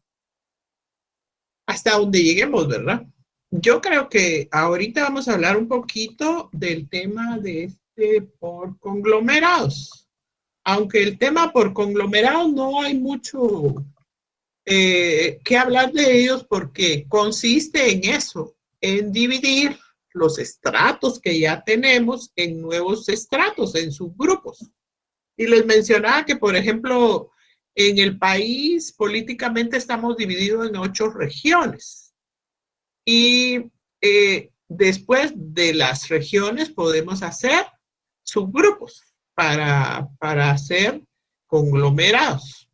Hasta donde lleguemos, ¿verdad? Yo creo que ahorita vamos a hablar un poquito del tema de por conglomerados. Aunque el tema por conglomerados no hay mucho que hablar de ellos porque consiste en eso, en dividir los estratos que ya tenemos en nuevos estratos, en subgrupos. Y les mencionaba que, por ejemplo, en el país políticamente estamos divididos en 8 regiones. Y después de las regiones podemos hacer subgrupos para hacer conglomerados.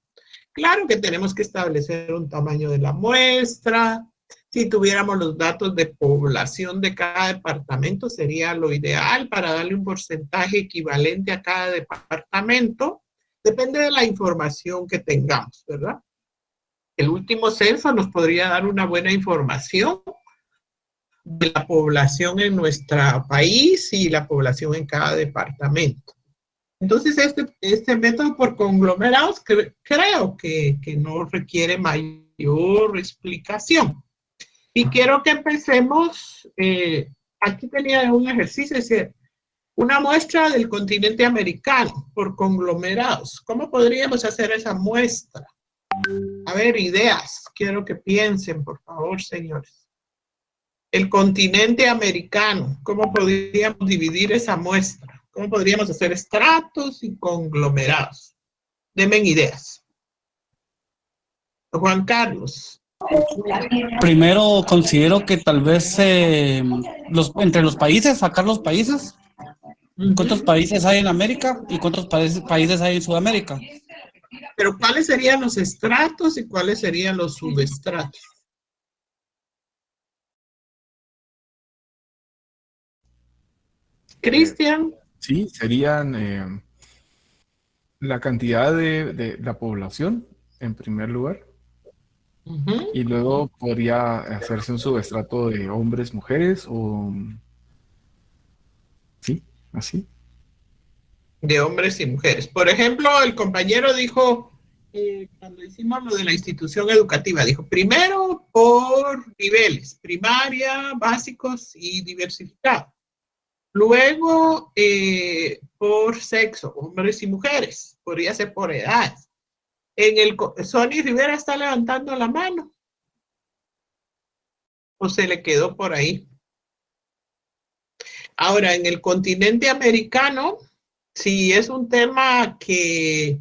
Claro que tenemos que establecer un tamaño de la muestra. Si tuviéramos los datos de población de cada departamento, sería lo ideal para darle un porcentaje equivalente a cada departamento. Depende de la información que tengamos, ¿verdad? El último censo nos podría dar una buena información de la población en nuestro país y la población en cada departamento. Entonces, este método por conglomerados creo que no requiere mayor explicación. Y quiero que empecemos, aquí tenía un ejercicio, es decir, una muestra del continente americano por conglomerados. ¿Cómo podríamos hacer esa muestra? A ver, ideas, quiero que piensen, por favor, señores. El continente americano, ¿cómo podríamos dividir esa muestra? ¿Cómo podríamos hacer estratos y conglomerados? Denme ideas. Juan Carlos. Primero considero que tal vez entre los países, sacar los países. ¿Cuántos países hay en América y cuántos países hay en Sudamérica? Pero ¿cuáles serían los estratos y cuáles serían los subestratos? Cristian. Sí, serían la cantidad de la población, en primer lugar. Y luego podría hacerse un subestrato de hombres, mujeres o... Sí, así. De hombres y mujeres. Por ejemplo, el compañero dijo, cuando hicimos lo de la institución educativa, dijo, primero por niveles, primaria, básicos y diversificado. Luego, por sexo, hombres y mujeres. Podría ser por edades. Sonny Rivera está levantando la mano. ¿O se le quedó por ahí? Ahora, en el continente americano, si es un tema que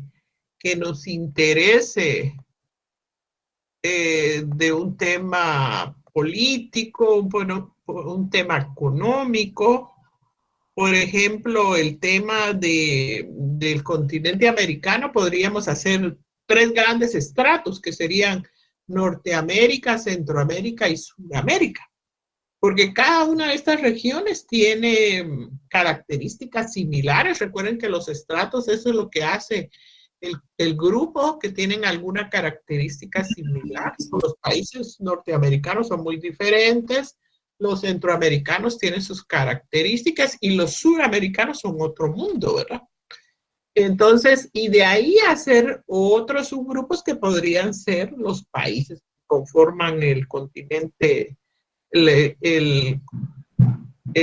nos interese de un tema político, bueno, un tema económico, por ejemplo, el tema del continente americano, podríamos hacer 3 grandes estratos que serían Norteamérica, Centroamérica y Sudamérica. Porque cada una de estas regiones tiene características similares. Recuerden que los estratos, eso es lo que hace el grupo, que tienen alguna característica similar. Los países norteamericanos son muy diferentes, los centroamericanos tienen sus características y los suramericanos son otro mundo, ¿verdad? Entonces, y de ahí hacer otros subgrupos que podrían ser los países que conforman el continente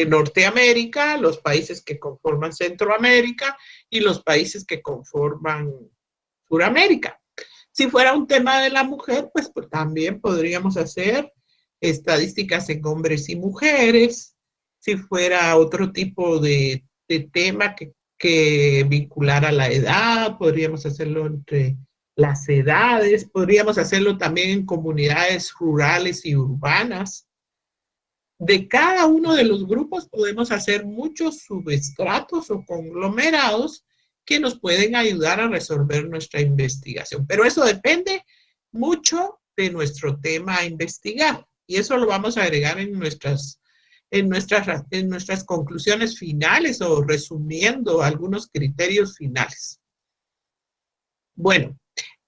Norteamérica, los países que conforman Centroamérica y los países que conforman Suramérica. Si fuera un tema de la mujer, pues también podríamos hacer estadísticas en hombres y mujeres. Si fuera otro tipo de tema que vinculara la edad, podríamos hacerlo entre las edades, podríamos hacerlo también en comunidades rurales y urbanas. De cada uno de los grupos podemos hacer muchos subestratos o conglomerados que nos pueden ayudar a resolver nuestra investigación. Pero eso depende mucho de nuestro tema a investigar. Y eso lo vamos a agregar en nuestras conclusiones finales o resumiendo algunos criterios finales. Bueno,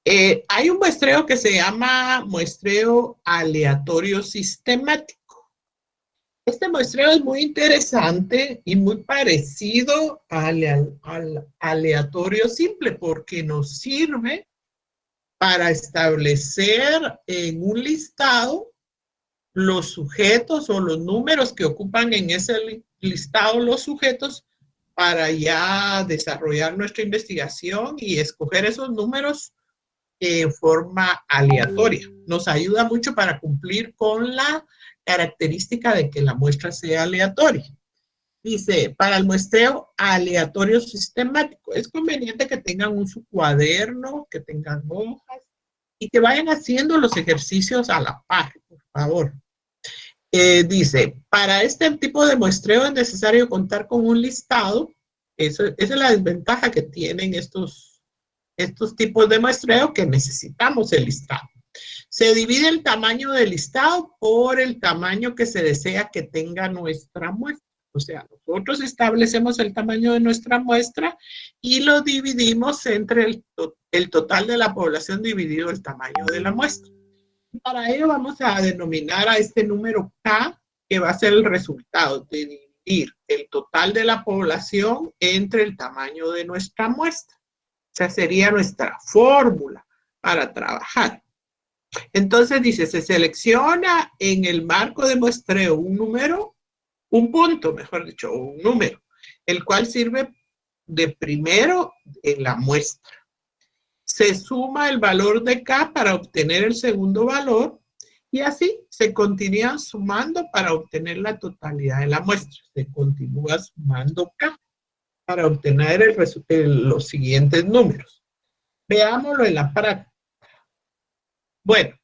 hay un muestreo que se llama muestreo aleatorio sistemático. Este muestreo es muy interesante y muy parecido al aleatorio simple porque nos sirve para establecer en un listado los sujetos o los números que ocupan en ese listado los sujetos para ya desarrollar nuestra investigación y escoger esos números en forma aleatoria. Nos ayuda mucho para cumplir con la característica de que la muestra sea aleatoria. Dice, para el muestreo aleatorio sistemático, es conveniente que tengan un su cuaderno, que tengan hojas y que vayan haciendo los ejercicios a la par, por favor. Dice, para este tipo de muestreo es necesario contar con un listado. Esa es la desventaja que tienen estos tipos de muestreo, que necesitamos el listado. Se divide el tamaño del listado por el tamaño que se desea que tenga nuestra muestra. O sea, nosotros establecemos el tamaño de nuestra muestra y lo dividimos entre el total de la población dividido el tamaño de la muestra. Para ello vamos a denominar a este número K, que va a ser el resultado de dividir el total de la población entre el tamaño de nuestra muestra. O sea, sería nuestra fórmula para trabajar. Entonces dice, se selecciona en el marco de muestreo un punto, mejor dicho, un número, el cual sirve de primero en la muestra. Se suma el valor de K para obtener el segundo valor y así se continúa sumando para obtener la totalidad de la muestra. Se continúa sumando K. para obtener los siguientes números. Veámoslo en la práctica. Bueno,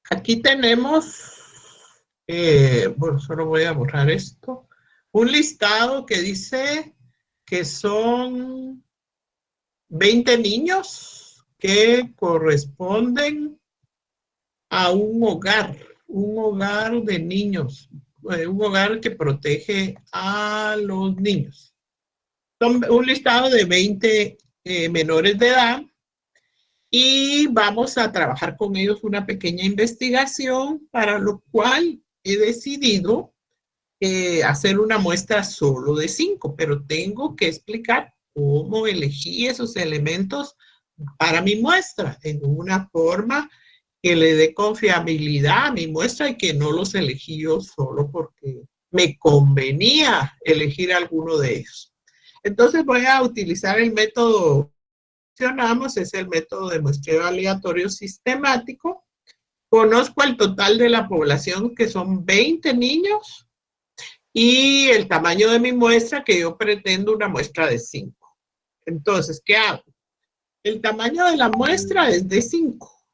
aquí tenemos, bueno, solo voy a borrar esto, un listado que dice que son 20 niños que corresponden a un hogar de niños, un hogar que protege a los niños. Son un listado de 20 menores de edad y vamos a trabajar con ellos una pequeña investigación, para lo cual he decidido hacer una muestra solo de 5, pero tengo que explicar cómo elegí esos elementos para mi muestra en una forma que le dé confiabilidad a mi muestra y que no los elegí yo solo porque me convenía elegir alguno de ellos. Entonces voy a utilizar el método que mencionamos, es el método de muestreo aleatorio sistemático. Conozco el total de la población, que son 20 niños, y el tamaño de mi muestra, que yo pretendo una muestra de 5. Entonces, ¿qué hago? El tamaño de la muestra es de 5.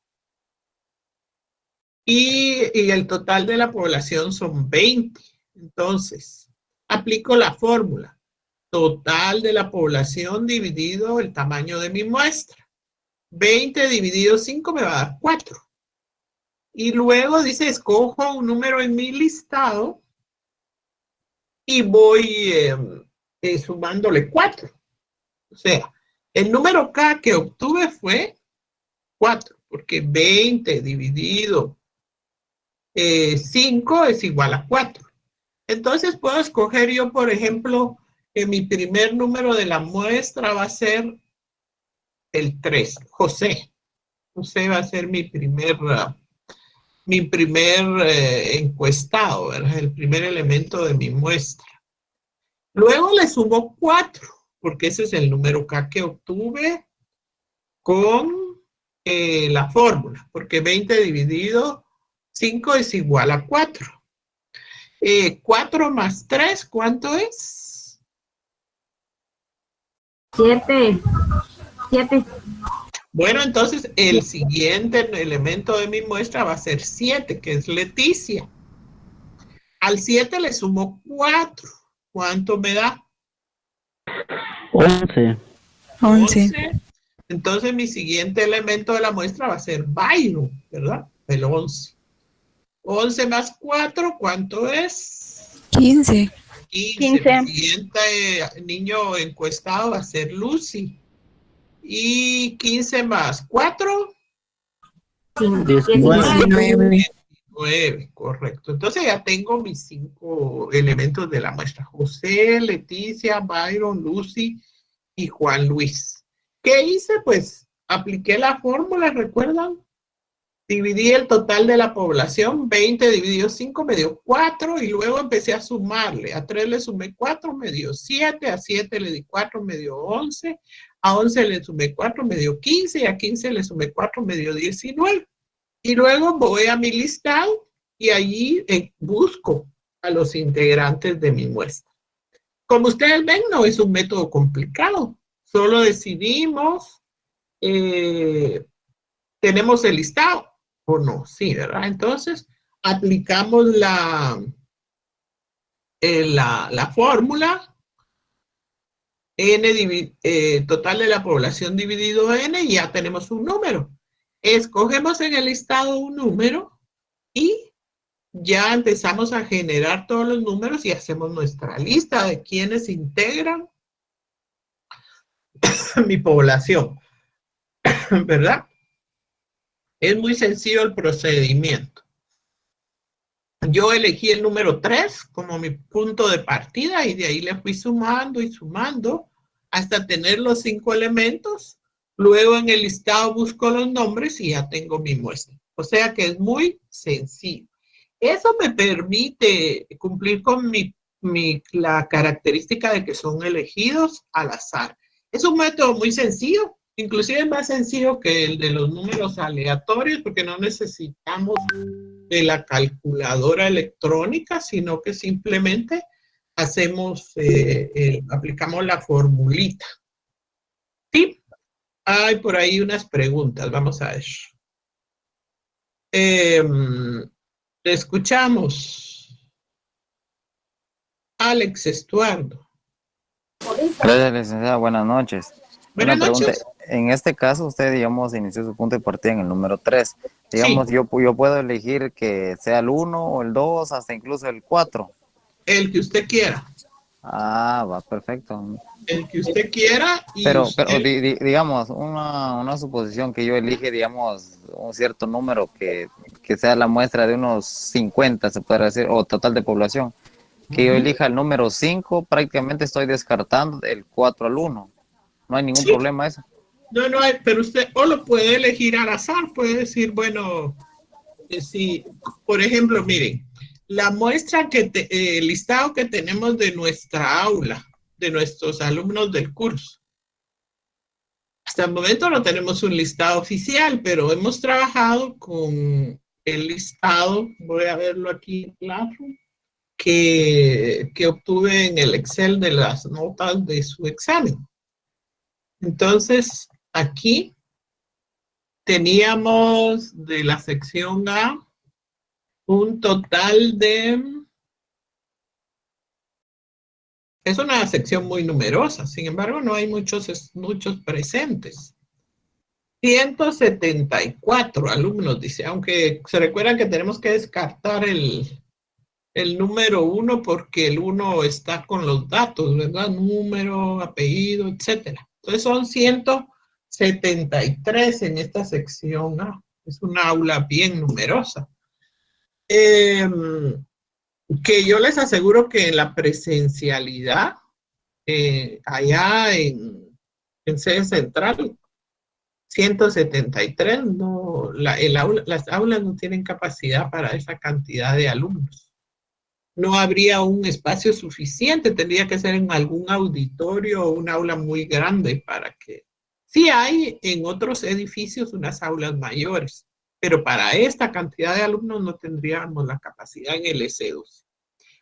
Y el total de la población son 20. Entonces, aplico la fórmula. Total de la población dividido el tamaño de mi muestra. 20 dividido 5 me va a dar 4. Y luego dice, escojo un número en mi listado y voy sumándole 4. O sea, el número K que obtuve fue 4, porque 20 dividido 5 es igual a 4. Entonces puedo escoger yo, por ejemplo, que mi primer número de la muestra va a ser el 3, José. José va a ser mi primer encuestado, ¿verdad? El primer elemento de mi muestra. Luego le sumo 4, porque ese es el número K que obtuve con la fórmula, porque 20 dividido 5 es igual a 4. 4 más 3, ¿cuánto es? 7. Bueno, entonces el siguiente elemento de mi muestra va a ser 7, que es Leticia. Al 7 le sumo 4. ¿Cuánto me da? 11. 11. Entonces mi siguiente elemento de la muestra va a ser Byron, ¿verdad? El 11. 11 más 4, ¿cuánto es? 15. 15. Mi siguiente niño encuestado va a ser Lucy. Y 15 más 4. 19. 9, correcto. Entonces ya tengo mis 5 elementos de la muestra. José, Leticia, Byron, Lucy y Juan Luis. ¿Qué hice? Pues apliqué la fórmula, ¿recuerdan? Dividí el total de la población, 20 dividido 5 me dio 4, y luego empecé a sumarle. A 3 le sumé 4, me dio 7, a 7 le di 4, me dio 11, a 11 le sumé 4, me dio 15, y a 15 le sumé 4, me dio 19. Y luego voy a mi listado y allí busco a los integrantes de mi muestra. Como ustedes ven, no es un método complicado. Solo decidimos, tenemos el listado o no, sí, ¿verdad? Entonces, aplicamos la fórmula total de la población dividido n, y ya tenemos un número. Escogemos en el listado un número y ya empezamos a generar todos los números y hacemos nuestra lista de quienes integran mi población, ¿verdad? Es muy sencillo el procedimiento. Yo elegí el número 3 como mi punto de partida y de ahí le fui sumando y sumando hasta tener los 5 elementos. Luego en el listado busco los nombres y ya tengo mi muestra. O sea que es muy sencillo. Eso me permite cumplir con la característica de que son elegidos al azar. Es un método muy sencillo, inclusive es más sencillo que el de los números aleatorios, porque no necesitamos de la calculadora electrónica, sino que simplemente aplicamos la formulita. ¿Sí? Hay por ahí unas preguntas, vamos a ver. Escuchamos. Alex Estuardo. Gracias, licenciada. Buenas noches. Buenas Una pregunta. noches. En este caso, usted, digamos, inició su punto de partida en el número 3. Digamos, Sí. yo puedo elegir que sea el 1 o el 2, hasta incluso el 4. El que usted quiera. Ah, va, perfecto. El que usted quiera. Y Pero usted... digamos, una suposición que yo elige, digamos, un cierto número que sea la muestra de unos 50, se puede decir, o total de población. Que yo elija el número 5, prácticamente estoy descartando el 4 al 1. No hay ningún problema eso. No hay, pero usted o lo puede elegir al azar, puede decir, bueno, si, por ejemplo, miren, la muestra el listado que tenemos de nuestra aula, de nuestros alumnos del curso. Hasta el momento no tenemos un listado oficial, pero hemos trabajado con el listado, voy a verlo aquí en Classroom, que obtuve en el Excel de las notas de su examen. Entonces, aquí teníamos de la sección A un total de... Es una sección muy numerosa, sin embargo no hay muchos presentes. 174 alumnos, dice, aunque se recuerda que tenemos que descartar el número 1 porque el 1 está con los datos, ¿verdad? Número, apellido, etcétera. Entonces son 173 en esta sección A. Es una aula bien numerosa. Que yo les aseguro que en la presencialidad, allá en sede central, 173, no, las aulas no tienen capacidad para esa cantidad de alumnos. No habría un espacio suficiente, tendría que ser en algún auditorio o un aula muy grande para que... Sí hay en otros edificios unas aulas mayores, pero para esta cantidad de alumnos no tendríamos la capacidad en el S12.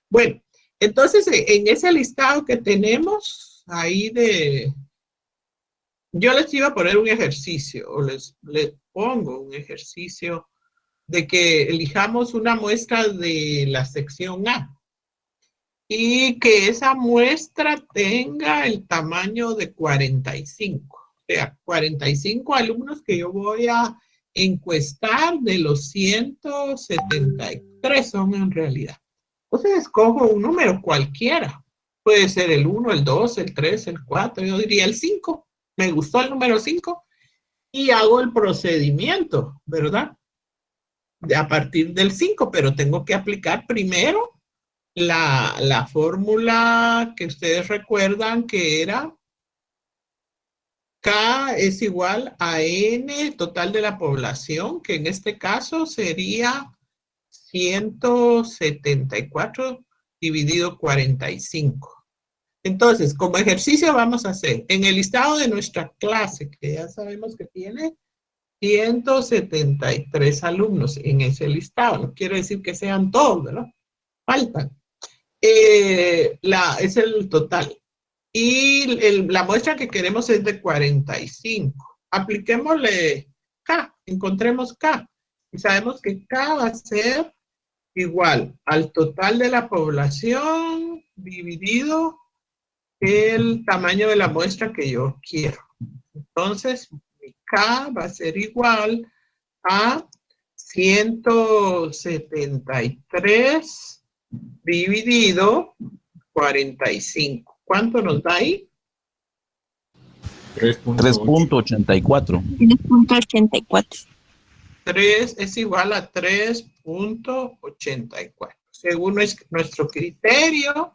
Bueno, entonces en ese listado que tenemos ahí yo les iba a poner un ejercicio, o les pongo un ejercicio de que elijamos una muestra de la sección A y que esa muestra tenga el tamaño de 45. O sea, 45 alumnos que yo voy a encuestar de los 173 son en realidad. Entonces escojo un número cualquiera. Puede ser el 1, el 2, el 3, el 4, yo diría el 5. Me gustó el número 5 y hago el procedimiento, ¿verdad? A partir del 5, pero tengo que aplicar primero la fórmula que ustedes recuerdan que era K es igual a N total de la población, que en este caso sería 174 dividido 45. Entonces, como ejercicio vamos a hacer, en el listado de nuestra clase, que ya sabemos que tiene 173 alumnos en ese listado, no quiere decir que sean todos, ¿verdad? Faltan. Es el total. Y la muestra que queremos es de 45. Apliquémosle K, encontremos K. Y sabemos que K va a ser igual al total de la población dividido el tamaño de la muestra que yo quiero. Entonces, mi K va a ser igual a 173 dividido 45. ¿Cuánto nos da ahí? 3.84. 3.84. 3 es igual a 3.84. Según nuestro criterio,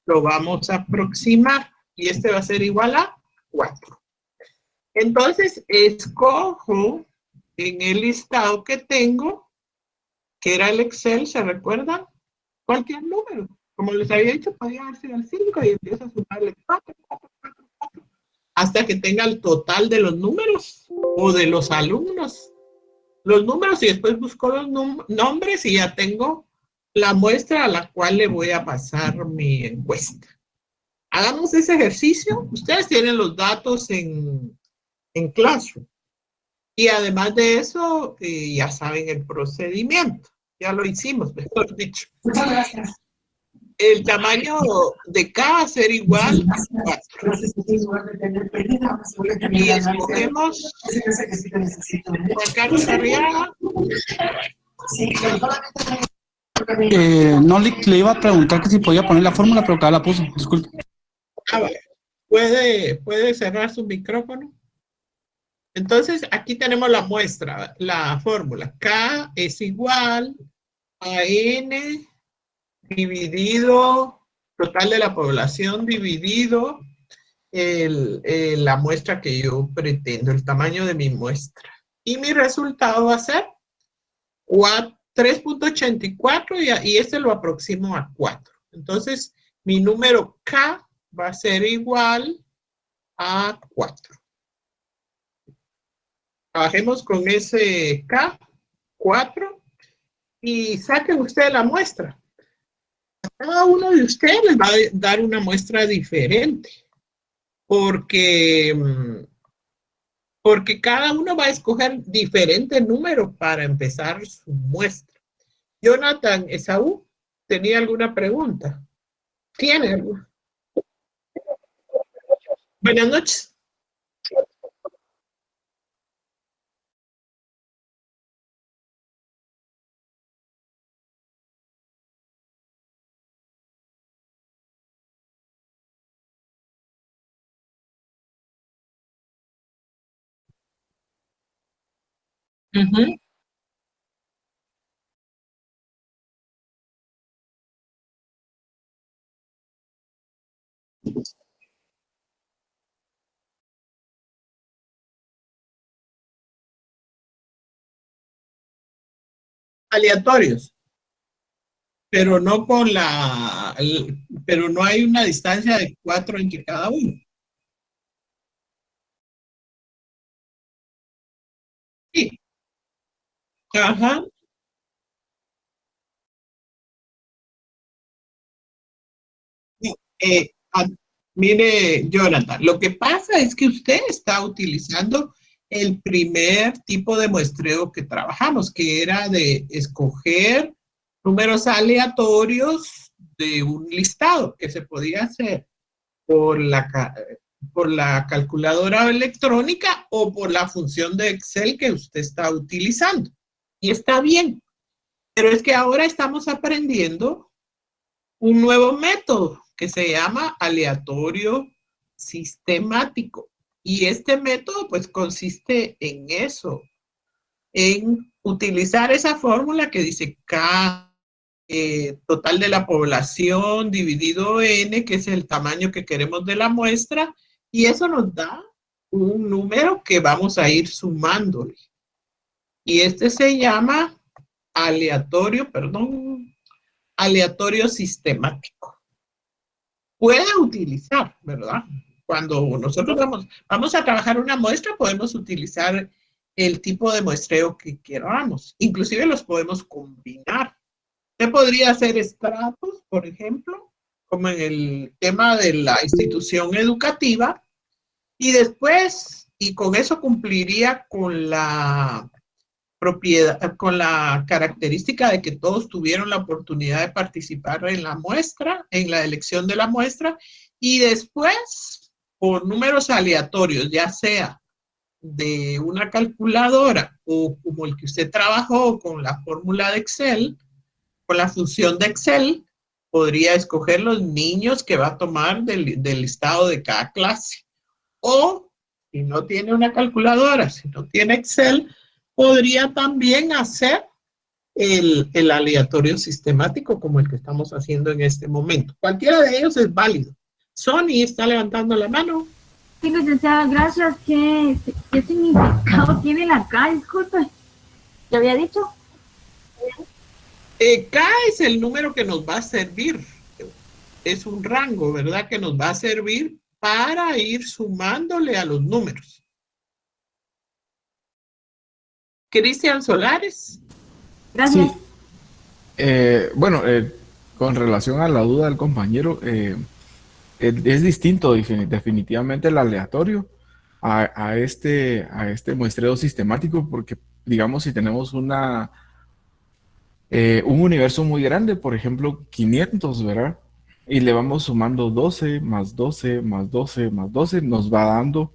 lo vamos a aproximar y este va a ser igual a 4. Entonces, escojo en el listado que tengo, que era el Excel, ¿se recuerdan? Cualquier número. Como les había dicho, podía haber sido el 5 y empiezo a sumarle 4, 4, 4, 4, hasta que tenga el total de los números o de los alumnos. Los números y después busco los nombres y ya tengo la muestra a la cual le voy a pasar mi encuesta. Hagamos ese ejercicio. Ustedes tienen los datos en Classroom. Y además de eso, ya saben el procedimiento. Ya lo hicimos, mejor dicho. Muchas gracias. El tamaño de K va a ser igual a 4. Y escogemos Juan Carlos Arriaga. No le iba a preguntar que si podía poner la fórmula, pero acá la puso. Disculpe. Vale. ¿Puede cerrar su micrófono? Entonces, aquí tenemos la muestra, la fórmula. K es igual a N dividido, total de la población dividido la muestra que yo pretendo, el tamaño de mi muestra. Y mi resultado va a ser 3.84 y este lo aproximo a 4. Entonces, mi número K va a ser igual a 4. Trabajemos con ese K, 4, y saquen ustedes la muestra. Cada uno de ustedes les va a dar una muestra diferente, porque cada uno va a escoger diferentes números para empezar su muestra. Jonathan, Esaú, ¿tenía alguna pregunta? ¿Tiene alguna? Buenas noches. Uh-huh. Aleatorios, pero no pero no hay una distancia de 4 entre cada uno. Sí. Ajá. Mire, Jonathan, lo que pasa es que usted está utilizando el primer tipo de muestreo que trabajamos, que era de escoger números aleatorios de un listado que se podía hacer por la calculadora electrónica o por la función de Excel que usted está utilizando. Y está bien, pero es que ahora estamos aprendiendo un nuevo método que se llama aleatorio sistemático. Y este método pues consiste en eso, en utilizar esa fórmula que dice K, total de la población dividido N, que es el tamaño que queremos de la muestra, y eso nos da un número que vamos a ir sumándole. Y este se llama aleatorio sistemático. Puede utilizar, ¿verdad? Cuando nosotros vamos a trabajar una muestra, podemos utilizar el tipo de muestreo que queramos. Inclusive los podemos combinar. Usted podría hacer estratos, por ejemplo, como en el tema de la institución educativa, y después, y con eso cumpliría con la propiedad, con la característica de que todos tuvieron la oportunidad de participar en la muestra, en la elección de la muestra, y después, por números aleatorios, ya sea de una calculadora o como el que usted trabajó con la fórmula de Excel, con la función de Excel, podría escoger los niños que va a tomar del listado de cada clase. O, si no tiene una calculadora, si no tiene Excel, podría también hacer el aleatorio sistemático como el que estamos haciendo en este momento. Cualquiera de ellos es válido. Sony está levantando la mano. Sí, licenciada, gracias. ¿Qué significado tiene la K? Disculpe. ¿Ya había dicho? K es el número que nos va a servir. Es un rango, ¿verdad? Que nos va a servir para ir sumándole a los números. Cristian Solares. Gracias. Bueno, con relación a la duda del compañero, es distinto definitivamente el aleatorio a este muestreo sistemático, porque digamos si tenemos un universo muy grande, por ejemplo 500, ¿verdad? Y le vamos sumando 12 más 12 más 12 más 12, nos va dando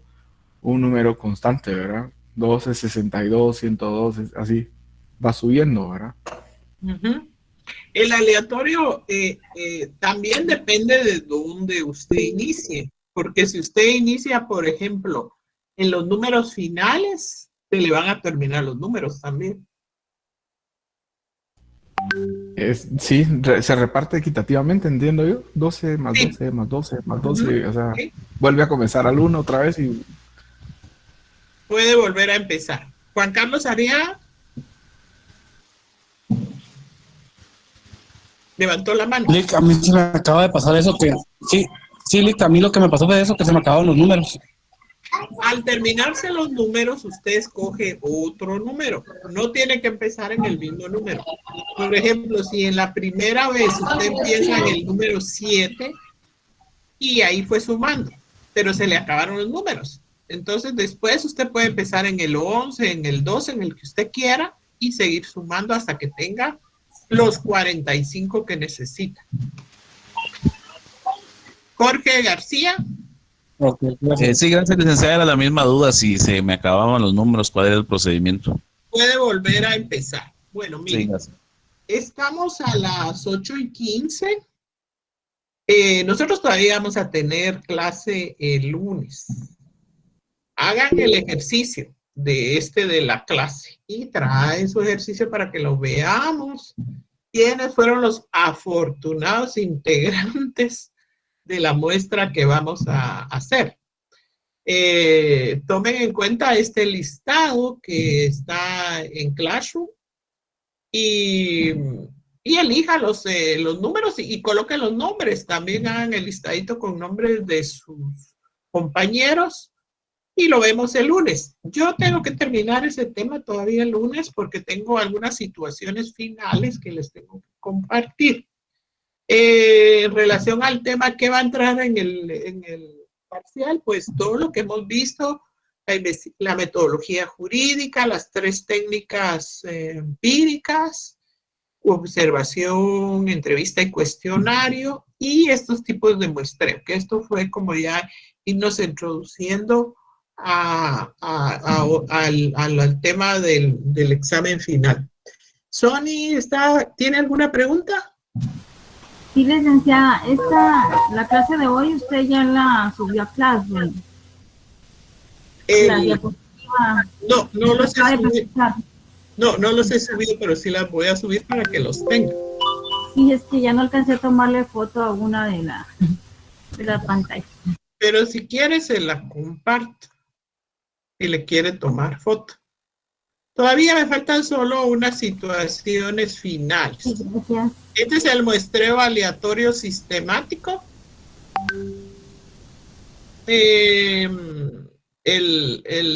un número constante, ¿verdad? 12, 62, 112, así va subiendo, ¿verdad? Ujú. El aleatorio también depende de dónde usted inicie, porque si usted inicia, por ejemplo, en los números finales, se le van a terminar los números también. Sí, se reparte equitativamente, entiendo yo. 12 más Sí. 12 más 12 más Ujú. 12, o sea, Sí. vuelve a comenzar al 1 otra vez y Puede volver a empezar. Juan Carlos Arias levantó la mano. Lick, a mí se me acaba de pasar eso que, sí, Lick, a mí lo que me pasó fue eso, que se me acabaron los números. Al terminarse los números, usted escoge otro número. No tiene que empezar en el mismo número. Por ejemplo, si en la primera vez usted empieza en el número 7 y ahí fue sumando, pero se le acabaron los números. Entonces, después usted puede empezar en el 11, en el 12, en el que usted quiera y seguir sumando hasta que tenga los 45 que necesita. Jorge García. Okay, gracias. Sí, gracias, licenciada. Era la misma duda si se me acababan los números, cuál era el procedimiento. Puede volver a empezar. Bueno, Sí, miren, gracias. estamos a las 8:15. Nosotros todavía vamos a tener clase el lunes. Hagan el ejercicio de la clase y traen su ejercicio para que lo veamos. ¿Quiénes fueron los afortunados integrantes de la muestra que vamos a hacer? Tomen en cuenta este listado que está en Classroom y, y elija los números y coloquen los nombres. También hagan el listadito con nombres de sus compañeros y lo vemos el lunes. Yo tengo que terminar ese tema todavía el lunes porque tengo algunas situaciones finales que les tengo que compartir. En relación al tema que va a entrar en el parcial, pues todo lo que hemos visto, la metodología jurídica, las 3 técnicas empíricas, observación, entrevista y cuestionario, y estos tipos de muestreo, que esto fue como ya irnos introduciendo al tema del examen final. Sony, ¿tiene alguna pregunta? Sí, licenciada, la clase de hoy usted ya la subió a Classroom. La diapositiva. No los he subido. No los he subido, pero sí las voy a subir para que los tengan. Sí, es que ya no alcancé a tomarle foto a una de la pantalla. Pero si quiere, se la comparto. Si le quiere tomar foto. Todavía me faltan solo unas situaciones finales. Sí, gracias. Este es el muestreo aleatorio sistemático. El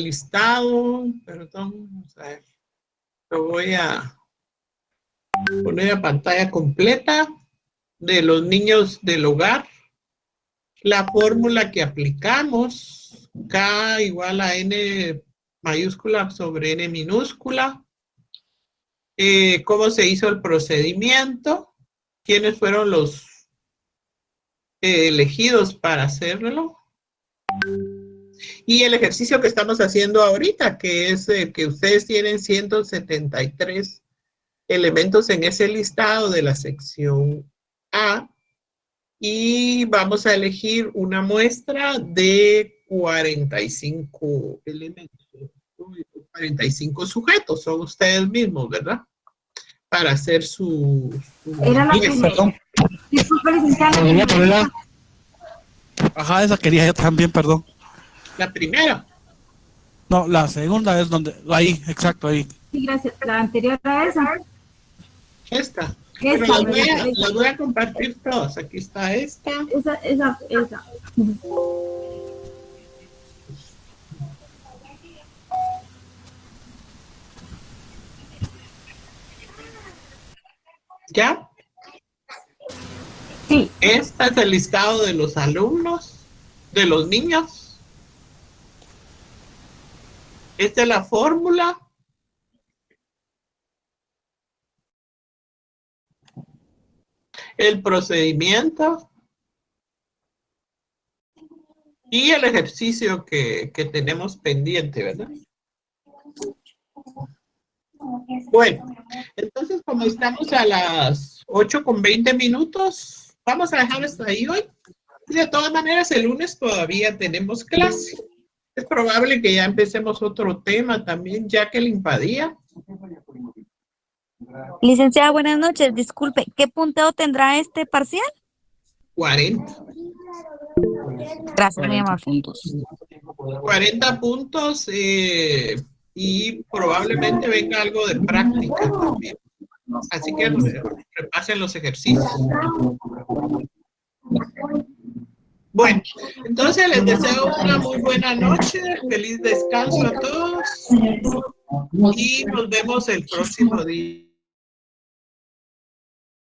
listado, perdón, vamos a ver. Lo voy a poner a pantalla completa de los niños del hogar. La fórmula que aplicamos, K igual a N mayúscula sobre N minúscula. Cómo se hizo el procedimiento, quiénes fueron los elegidos para hacerlo. Y el ejercicio que estamos haciendo ahorita, que es que ustedes tienen 173 elementos en ese listado de la sección A y vamos a elegir una muestra de 45 elementos, 45 sujetos, son ustedes mismos, ¿verdad? Para hacer su Era la primera. Disculpe, licenciada. Ajá, esa quería yo también, perdón. La primera. No, la segunda es donde, ahí, exacto, ahí. Sí, gracias. La anterior a esa. Esta. Pero las voy a compartir todas. Aquí está esta. Esa. ¿Ya? Sí. Este es el listado de los alumnos, de los niños. Esta es la fórmula. El procedimiento. Y el ejercicio que tenemos pendiente, ¿verdad? Bueno, entonces como estamos a las 8:20, vamos a dejar hasta ahí hoy. Y de todas maneras, el lunes todavía tenemos clase. Es probable que ya empecemos otro tema también, Jacqueline Padilla. Licenciada, buenas noches. Disculpe, ¿qué punteo tendrá este parcial? 40. Gracias, muy amable. 40 puntos y probablemente venga algo de práctica también. Así que repasen los ejercicios. Bueno, entonces les deseo una muy buena noche, feliz descanso a todos y nos vemos el próximo día.